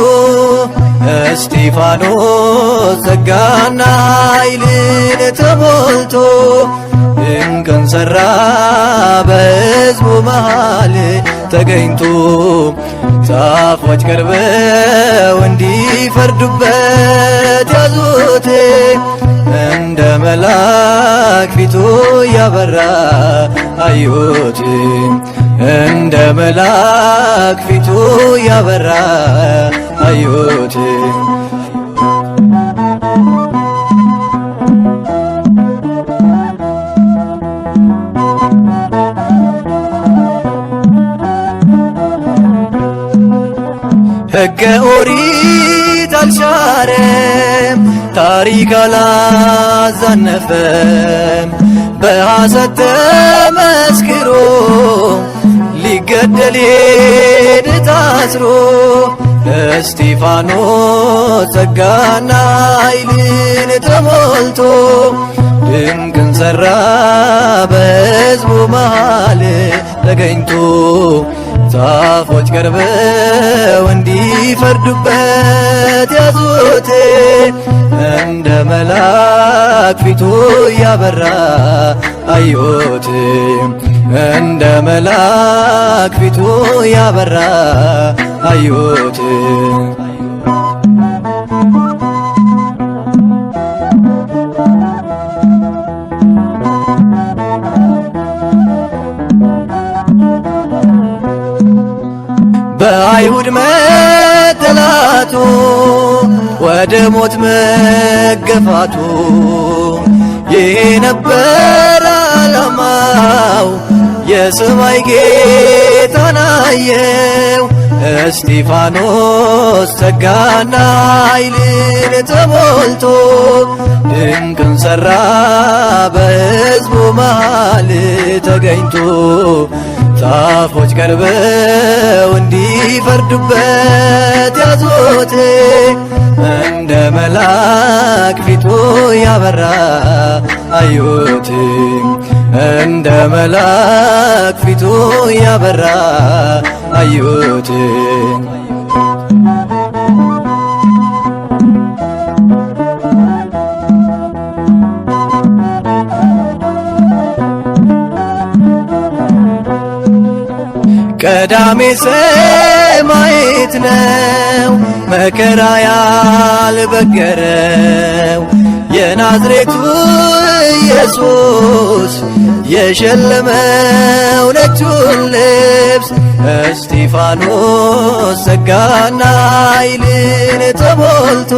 እስጢፋኖስ ጸጋና ኃይልን ተሞልቶ ድንቅን ሠራ በሕዝቡ መሃል ተገኝቶ ጻፎች ቀርበው እንዲፈርዱበት ያዙት እንደ መልአክ ፊቱ ያበራ አዩት እንደ መልአክ ፊቱ ያበራ አዩት። ሕገ ኦሪት አልሻረም ታሪክ አላዛነፈም በሐሰት ተመስክሮ ሊገደል ሄደ ታስሮ እስጢፋኖስ ጸጋና ኃይልን ተሞልቶ ድንቅን ሠራ በሕዝቡ መሃል ተገኝቶ ጻፎች ቀርበው እንዲፈርዱበት ያዙት እንደ መልአክ ፊቱ ያበራ አዩት እንደ መልአክ ፊቱ ያበራ አዩት። በአይሁድ መጠላቱ ወደ ሞት መገፋቱ ይህ ነበር ዓላማው የሰማይ ጌታን አየው። እስጢፋኖስ ጸጋና ኃይልን ተሞልቶ ድንቅን ሠራ በሕዝቡ መሃል ተገኝቶ ጻፎች ቀርበው እንዲፈርዱበት ያዙት እንደ መልአክ ፊቱ ያበራ አዩት እንደ መልአክ ፊቱ ያበራ አዩት። ቀዳሜ ማየት ነው መከራ ያልበገረው የናዝሬቱ ኢየሱስ የሸለመው ነጩን ልብስ እስጢፋኖስ ጸጋና ኃይልን ተሞልቶ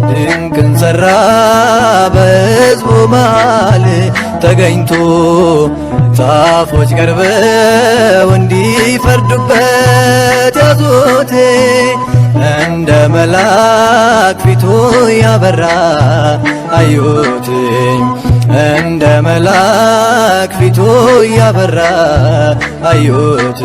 ድንቅን ሠራ በሕዝቡ መሃል ተገኝቶ ጻፎች ቀርበው እንዲፈርዱበት ያዙት እንደ መልአክ ፊቱ ያበራ አዩት እንደ መልአክ ፊቱ ያበራ አዩት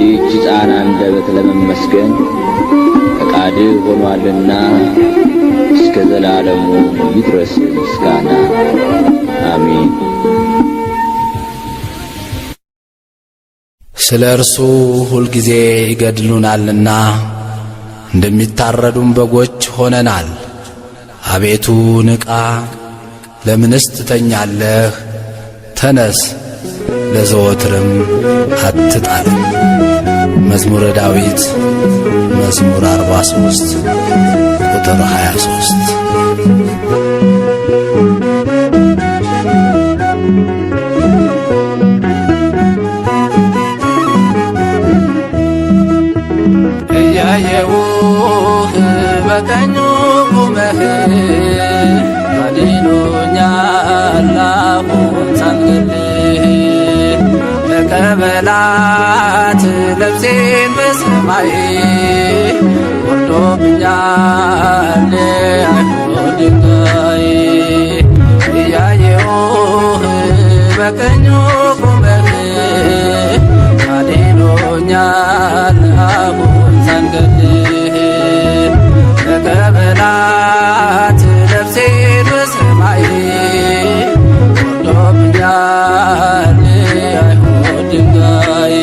በዚህች ሕፃን አንደበት ለመመስገን ፈቃድህ ሆኗልና እስከ ዘላለሙ ይድረስ ምስጋና አሜን።
ስለ እርሱ ሁልጊዜ ይገድሉናልና እንደሚታረዱም በጎች ሆነናል። አቤቱ ንቃ፣ ለምንስ ትተኛለህ? ተነስ፣ ለዘወትርም አትጣልም። መዝሙረ ዳዊት መዝሙር 43 ቁጥር 23። እያየሁህ በቀኙ ቁመህ አድኖኛል አሁን ሳልገልህ ተቀበላት ነፍሴን በሰማይ ወርዶብኛል አይሁድ ድንጋይ እያየሁህ በቀኙ ቁመህ አድኖኛል አሁን ሳልገልህ ተቀበላት ነፍሴን በሰማይ ወርዶብኛል አይሁድ ድንጋይ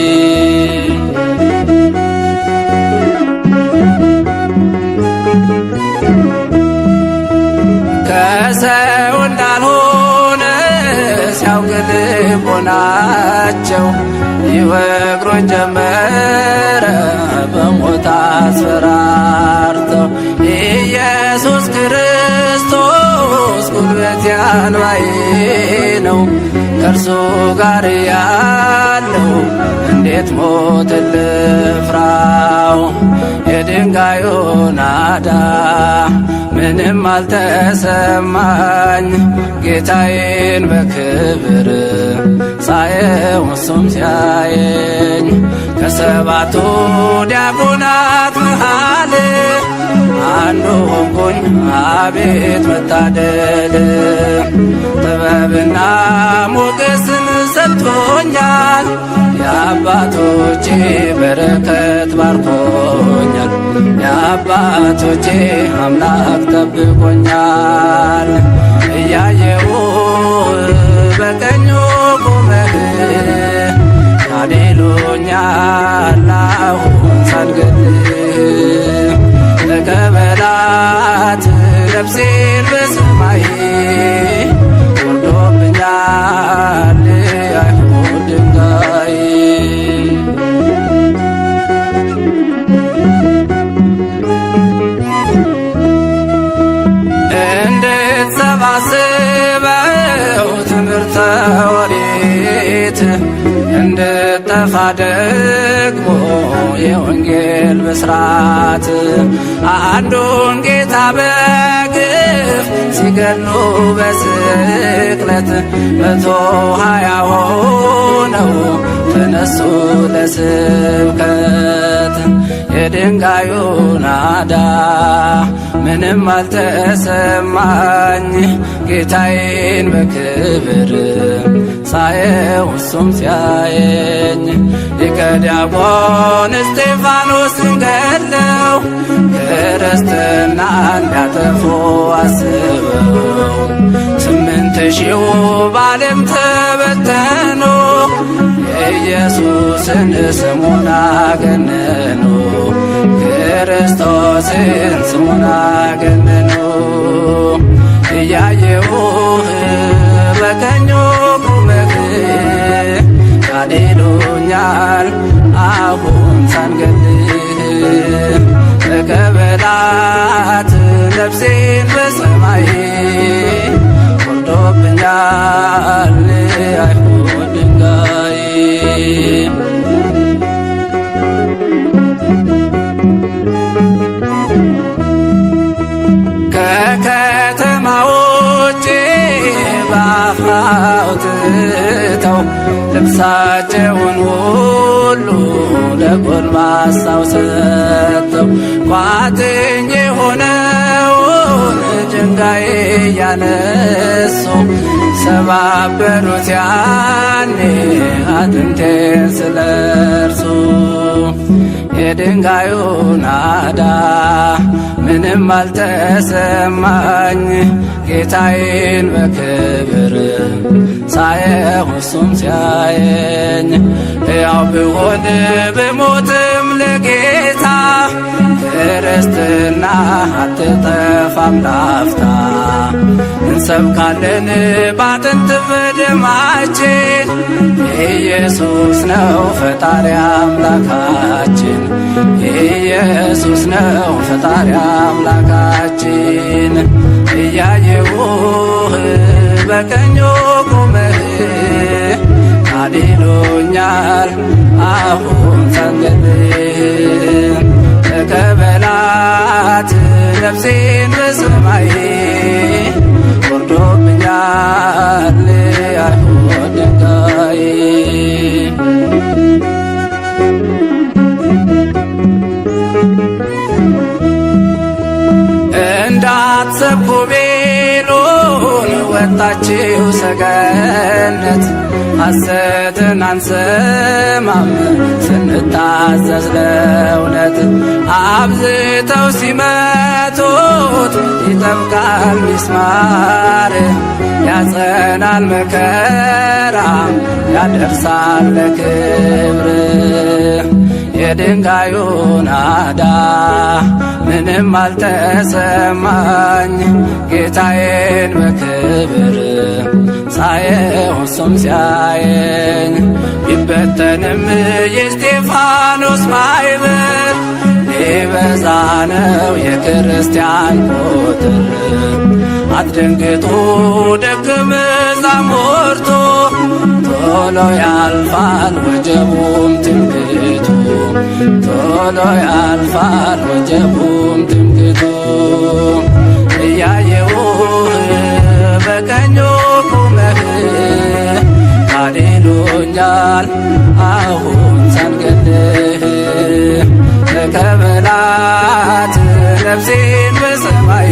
ከሰው እንዳልሆነ ሲያውቅ ልቦናቸው ይወግሩኝ ጀመረ በሞት አስፈራርተው ኢየሱስ ክርስቶስ ጉልበት ያንባዬ ነው ከእርሱ ጋር ያለው እንዴት ሞት ልፍራው የድንጋዩ ናዳ ምንም አልተሰማኝ ጌታዬን በክብር ሳየው እሱም ሲያየኝ ከሰባቱ ዲያቆናት መሃል አንዱ ሆንኩኝ አቤት መታደል ጥበብና ሞገስን ሰጥቶኛል የአባቶቼ በረከት ባርኮኛል የአባቶቼ አምላክ ጠብቆኛል እያየው በቀኙ ቆመህ አድኖኛል አሁን ሳልገልህ ተቀበላት ነፍሴን በሰማይ ወርዶብኛል አይሁድ ድንጋይ እንድትሰባስበው ትምህርተ ኦሪት እንድጠፋ ደግሞ የወንጌል ብስራት አንዱን ጌታ በግፍ ሲገሉ በስቅለት 120 ሆነው ተነሱ ለስብከት የድንጋዩ ናዳ ምንም አልተሰማኝ ጌታዬን በክብር ሳየው እሱም ሲያየኝ ሊቀ ዲያቆን እስጢፋኖስን ገድለው ክርስትና እንዲያጠፉ አስበው 8000 በዓለም ተበተኑ የኢየሱስን ስሙን አገነኑ ክርስቶስን ስሙን አገነኑ እያየሁህ በቀኙ ቁመህ አድኖኛል አሁን ሳልገልህ ተቀበላት ነፍሴን በሰማይ ወርዶብኛል አይሁድ ድንጋይ ከከተማ ውጭ በአፍራው ትተው ልብሳቸውን ሁሉ ለጎልማሳው ሰጥተው ቋጥኝ የሆነውን ድንጋይ እያነሱ ሰባበሩት ያኔ አጥንቴን ስለርሱ የድንጋዩ ናዳ ምንም አልተሰማኝ ጌታዬን በክብር ሳየው እሱም ሲያየኝ ሕያው ብሆን ብሞትም ለጌታ ክርስትና አትጠፋም ላፍታ እንሰብካለን ባጥንት በደማችን ኢየሱስ ነው ፈጣሪ አምላካችን ኢየሱስ ነው ፈጣሪ አምላካችን እያየሁህ በቀኙ ቆመህ አድኖኛል አሁን ሰንገድህ ተቀበላት ነፍሴን በሰማይ ወርዶብኛል አይሁድ ድንጋይ እንዳትሰብኩ ቤሎን ወጣችው ሰገነት ሐሰትን አንሰማም ስንታዘዝ ለእውነት አብዝተው ሲመቱት ይጠብቃል ሚስማር ያጸናል መከራ ያደርሳል ለክብር የድንጋዩ ናዳ ምንም አልተሰማኝ ጌታዬን በክብር ሳየው እሱም ሲያየኝ ቢበተንም የእስጢፋኖስ ማዕበል ሊበዛ ነው የክርስቲያን ቁጥር አትደንግጡ ደቀ መዛሙርቱ ቶሎ ያልፋል ወጀቡም ትምክህቱ ቶሎ ያልፋል ወጀቡም ትምክህቱ እያየሁህ በቀኙ ቆመህ አድኖኛል አሁን ሳንገድልህ ተቀበላት ነፍሴን በሰማይ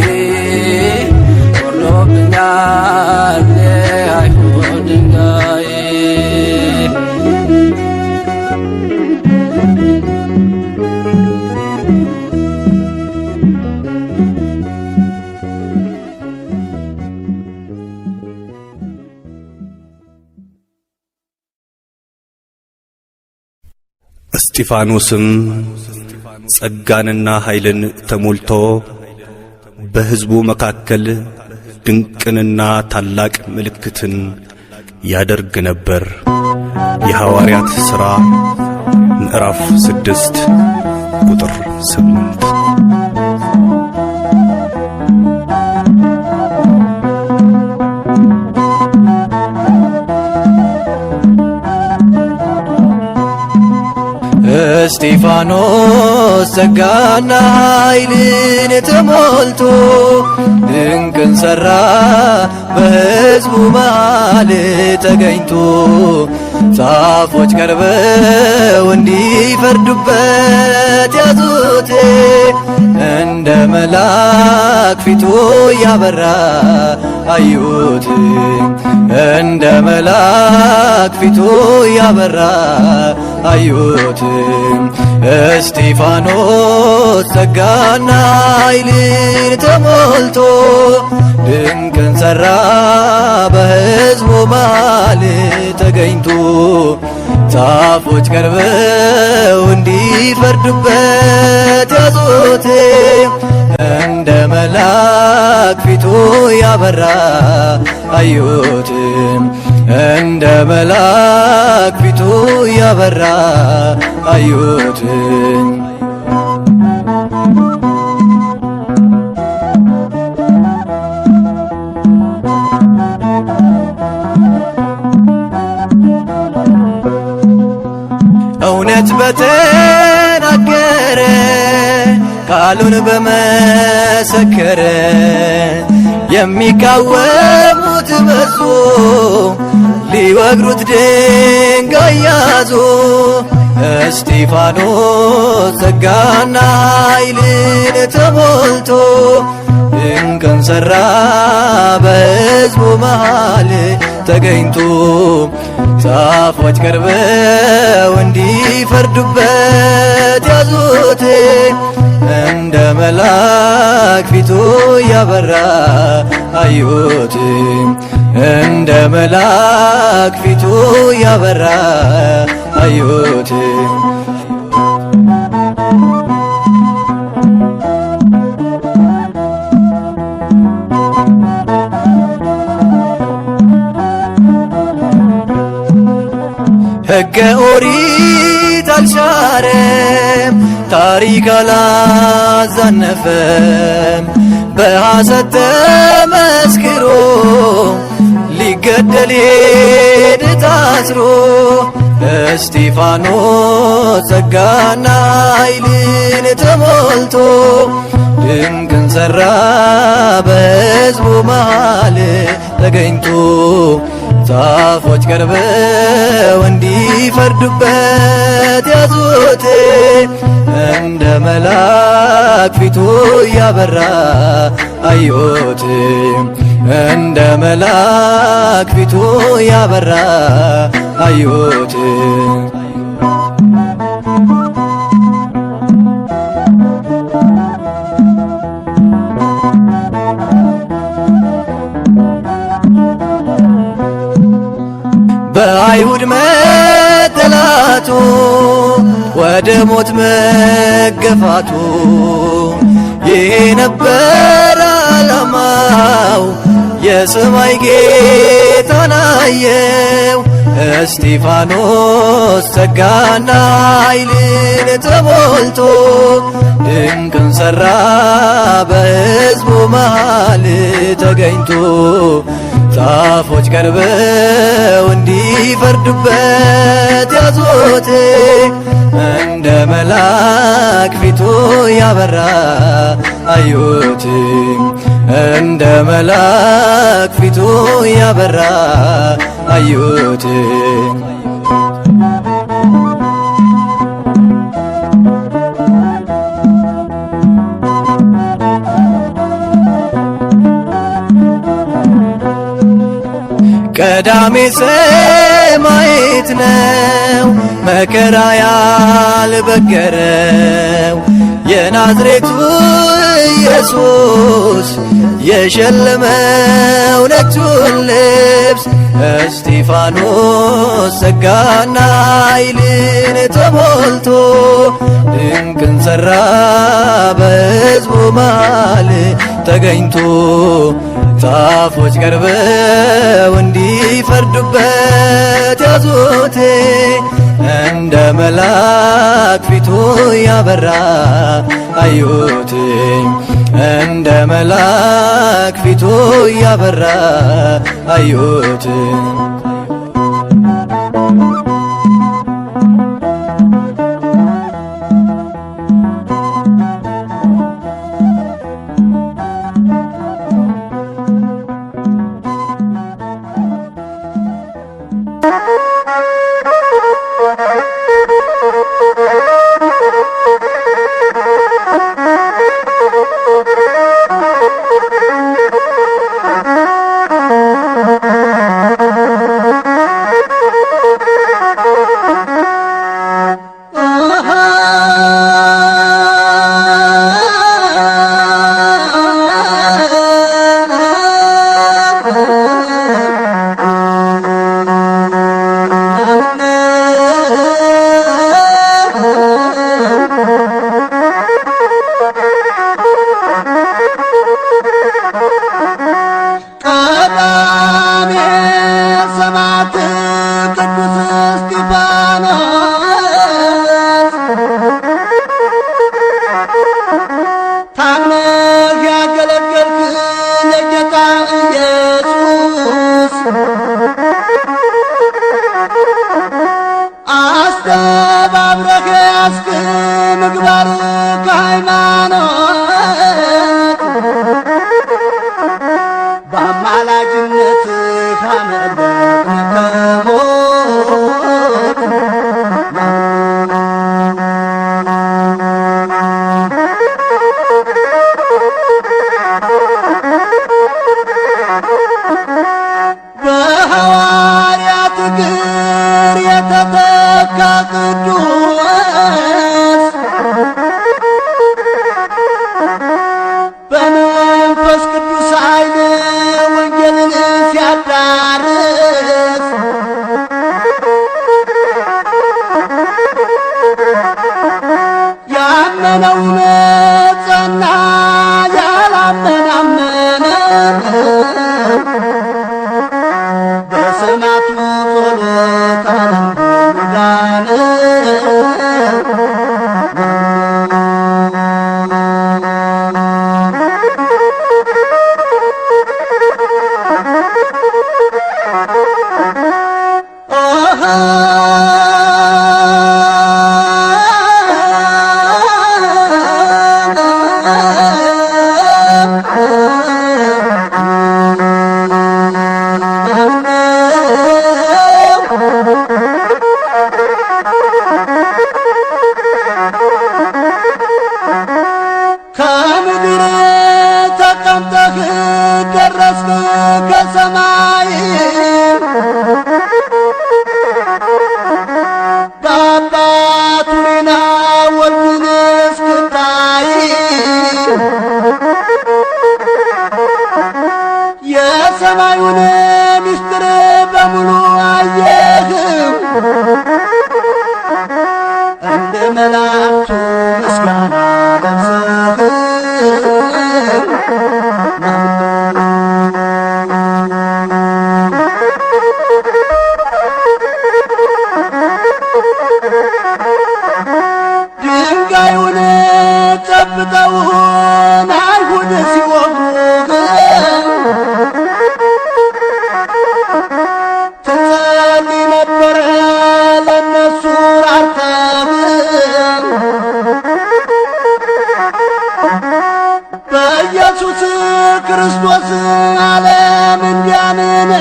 ወርዶብኛል አይሁድ ድንጋይ
እስጢፋኖስም ጸጋንና ኃይልን ተሞልቶ በሕዝቡ መካከል ድንቅንና ታላቅ ምልክትን ያደርግ ነበር። የሐዋርያት ሥራ ምዕራፍ 6 ቁጥር 8።
እስጢፋኖስ ጸጋና ኃይልን ተሞልቶ ድንቅን ሠራ በሕዝቡ መሃል ተገኝቶ ጻፎች ቀርበው እንዲፈርዱበት ያዙት እንደ መልአክ ፊቱ ያበራ አዩት እንደ መልአክ ፊቱ ያበራ አዩት እስጢፋኖስ ጸጋና ኃይልን ተሞልቶ ድንቅን ሠራ በሕዝቡ መሃል ተገኝቶ ጻፎች ቀርበው እንዲፈርዱበት ያዙት እንደ መልአክ ፊቱ ያበራ አዩት እንደ መልአክ ፊቱ ያበራ አዩት እውነት በተናገረ ቃሉን በመሰከረ የሚቃወሙት በዙ ሊወግሩት ድንጋይ ያዙ። እስጢፋኖስ ጸጋና ኃይልን ተሞልቶ ድንቅን ሠራ በሕዝቡ መሃል ተገኝቶ ጻፎች ቀርበው እንዲፈርዱበት ያዙት። እንደ መልአክ ፊቱ ያበራ አዩት። እንደ መልአክ ፊቱ ያበራ አዩት። ሕገ ኦሪት አልሻረም፣ ታሪክ አላዛነፈም። በሐሰት ተመስክሮ ሊገደል ሄደ ታስሮ። እስጢፋኖስ ጸጋና ኃይልን ተሞልቶ ድንቅን ሠራ በሕዝቡ መሃል ተገኝቶ ጻፎች ቀርበው እንዲፈርዱበት ያዙት። እንደ መልአክ ፊቱ ያበራ አዩት። እንደ መልአክ ፊቱ ያበራ አዩት። በአይሁድ መጠላቱ ወደ ሞት መገፋቱ ይሄ ነበር ዓላማው። የሰማይ ጌታን አየው። እስጢፋኖስ ጸጋና ኃይልን ተሞልቶ ድንቅን ሠራ በሕዝቡ መሃል ተገኝቶ ጻፎች ቀርበው እንዲፈርዱበት ያዙት። እንደ መልአክ ፊቱ ያበራ አዩት። እንደ መልአክ ፊቱ ያበራ አዩት። ቀዳሜ ሰማዕት ነው መከራ ያልበገረው የናዝሬቱ ኢየሱስ የሸለመው ነጩን ልብስ። እስጢፋኖስ ጸጋና ኃይልን ተሞልቶ ድንቅን ሠራ በሕዝቡ መሃል ተገኝቶ ጻፎች ቀርበው እንዲፈርዱበት ያዙት። እንደ መልአክ ፊቱ ያበራ አዩት። እንደ መልአክ ፊቱ ያበራ አዩት።
አስተባብረህ ያስክ ምግባር ከሃይማኖት
በሐዋርያት እግር የተተካ ቅዱስ በመንፈስ ቅዱስ ኃይል ወንጌልን ሲያዳርስ ያመነው ጸና፣ ያላመነ አመነ። በሰማዕቱ ጸሎት ዓለም ሁሉ ዳነ። ከምድር ተቀምጠህ ደረስክ ከሰማይ በአባቱ ሌና ወልድን እስክታይ የሰማዩን ምስጢር በሙሉ አየህ። እንደ መላእክቱ ምስጋና ድንጋዩን ጨብጠውን አይሁድ ሲወጉህ ትጸልይ ነበረ ለነሱ ራርተህ። በኢየሱስ ክርስቶስ ዓለም እንዲያምን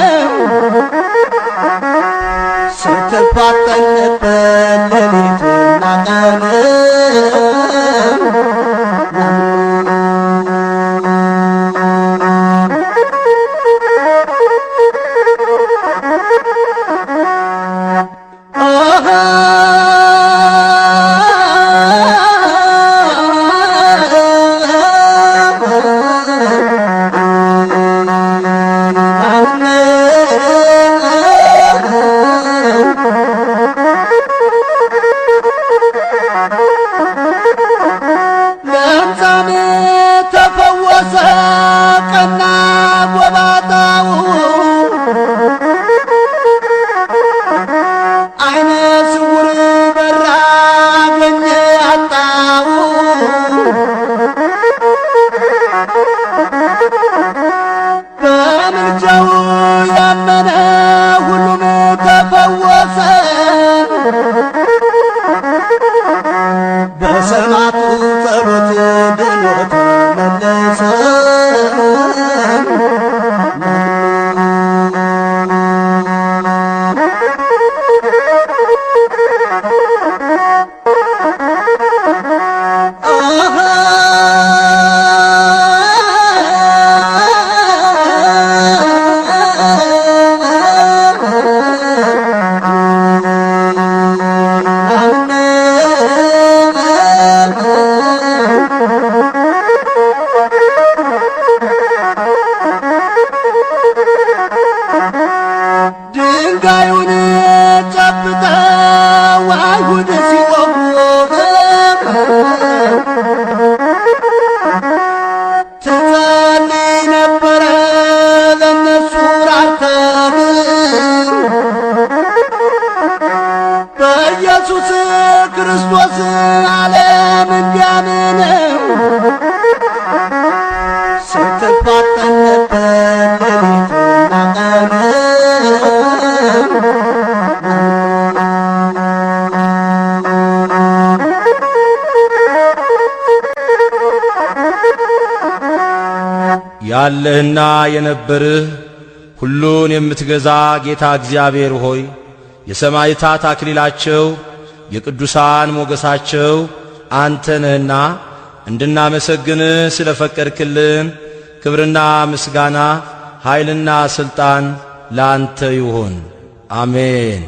ስትፋጠን ነበር ሌሊትና ቀን። ለምጻም ተፈወሰ ቀና ጎባጣው፣ አይነ ስውር በራ አገኘ አጣው። በምልጃው ያመነ ሁሉም ተፈወሰ። በሰማዕቱ ጸሎት ድኖ ተመለሰ። ድንጋዩን ጨብጠው አይሁድ ሲወጉህ ትጸልይ ነበረ ለነሱ ራርተህ። በኢየሱስ ክርስቶስ ዓለም እንዲያምን ስትፋጠን ነበር ሌሊትና ቀን።
ያለህና የነበርህ ሁሉን የምትገዛ ጌታ እግዚአብሔር ሆይ የሰማዕታት አክሊላቸው የቅዱሳን ሞገሳቸው አንተ ነህና እንድናመሰግንህ ስለ ፈቀድክልን ክብርና ምስጋና ኃይልና ሥልጣን ለአንተ ይሁን። አሜን።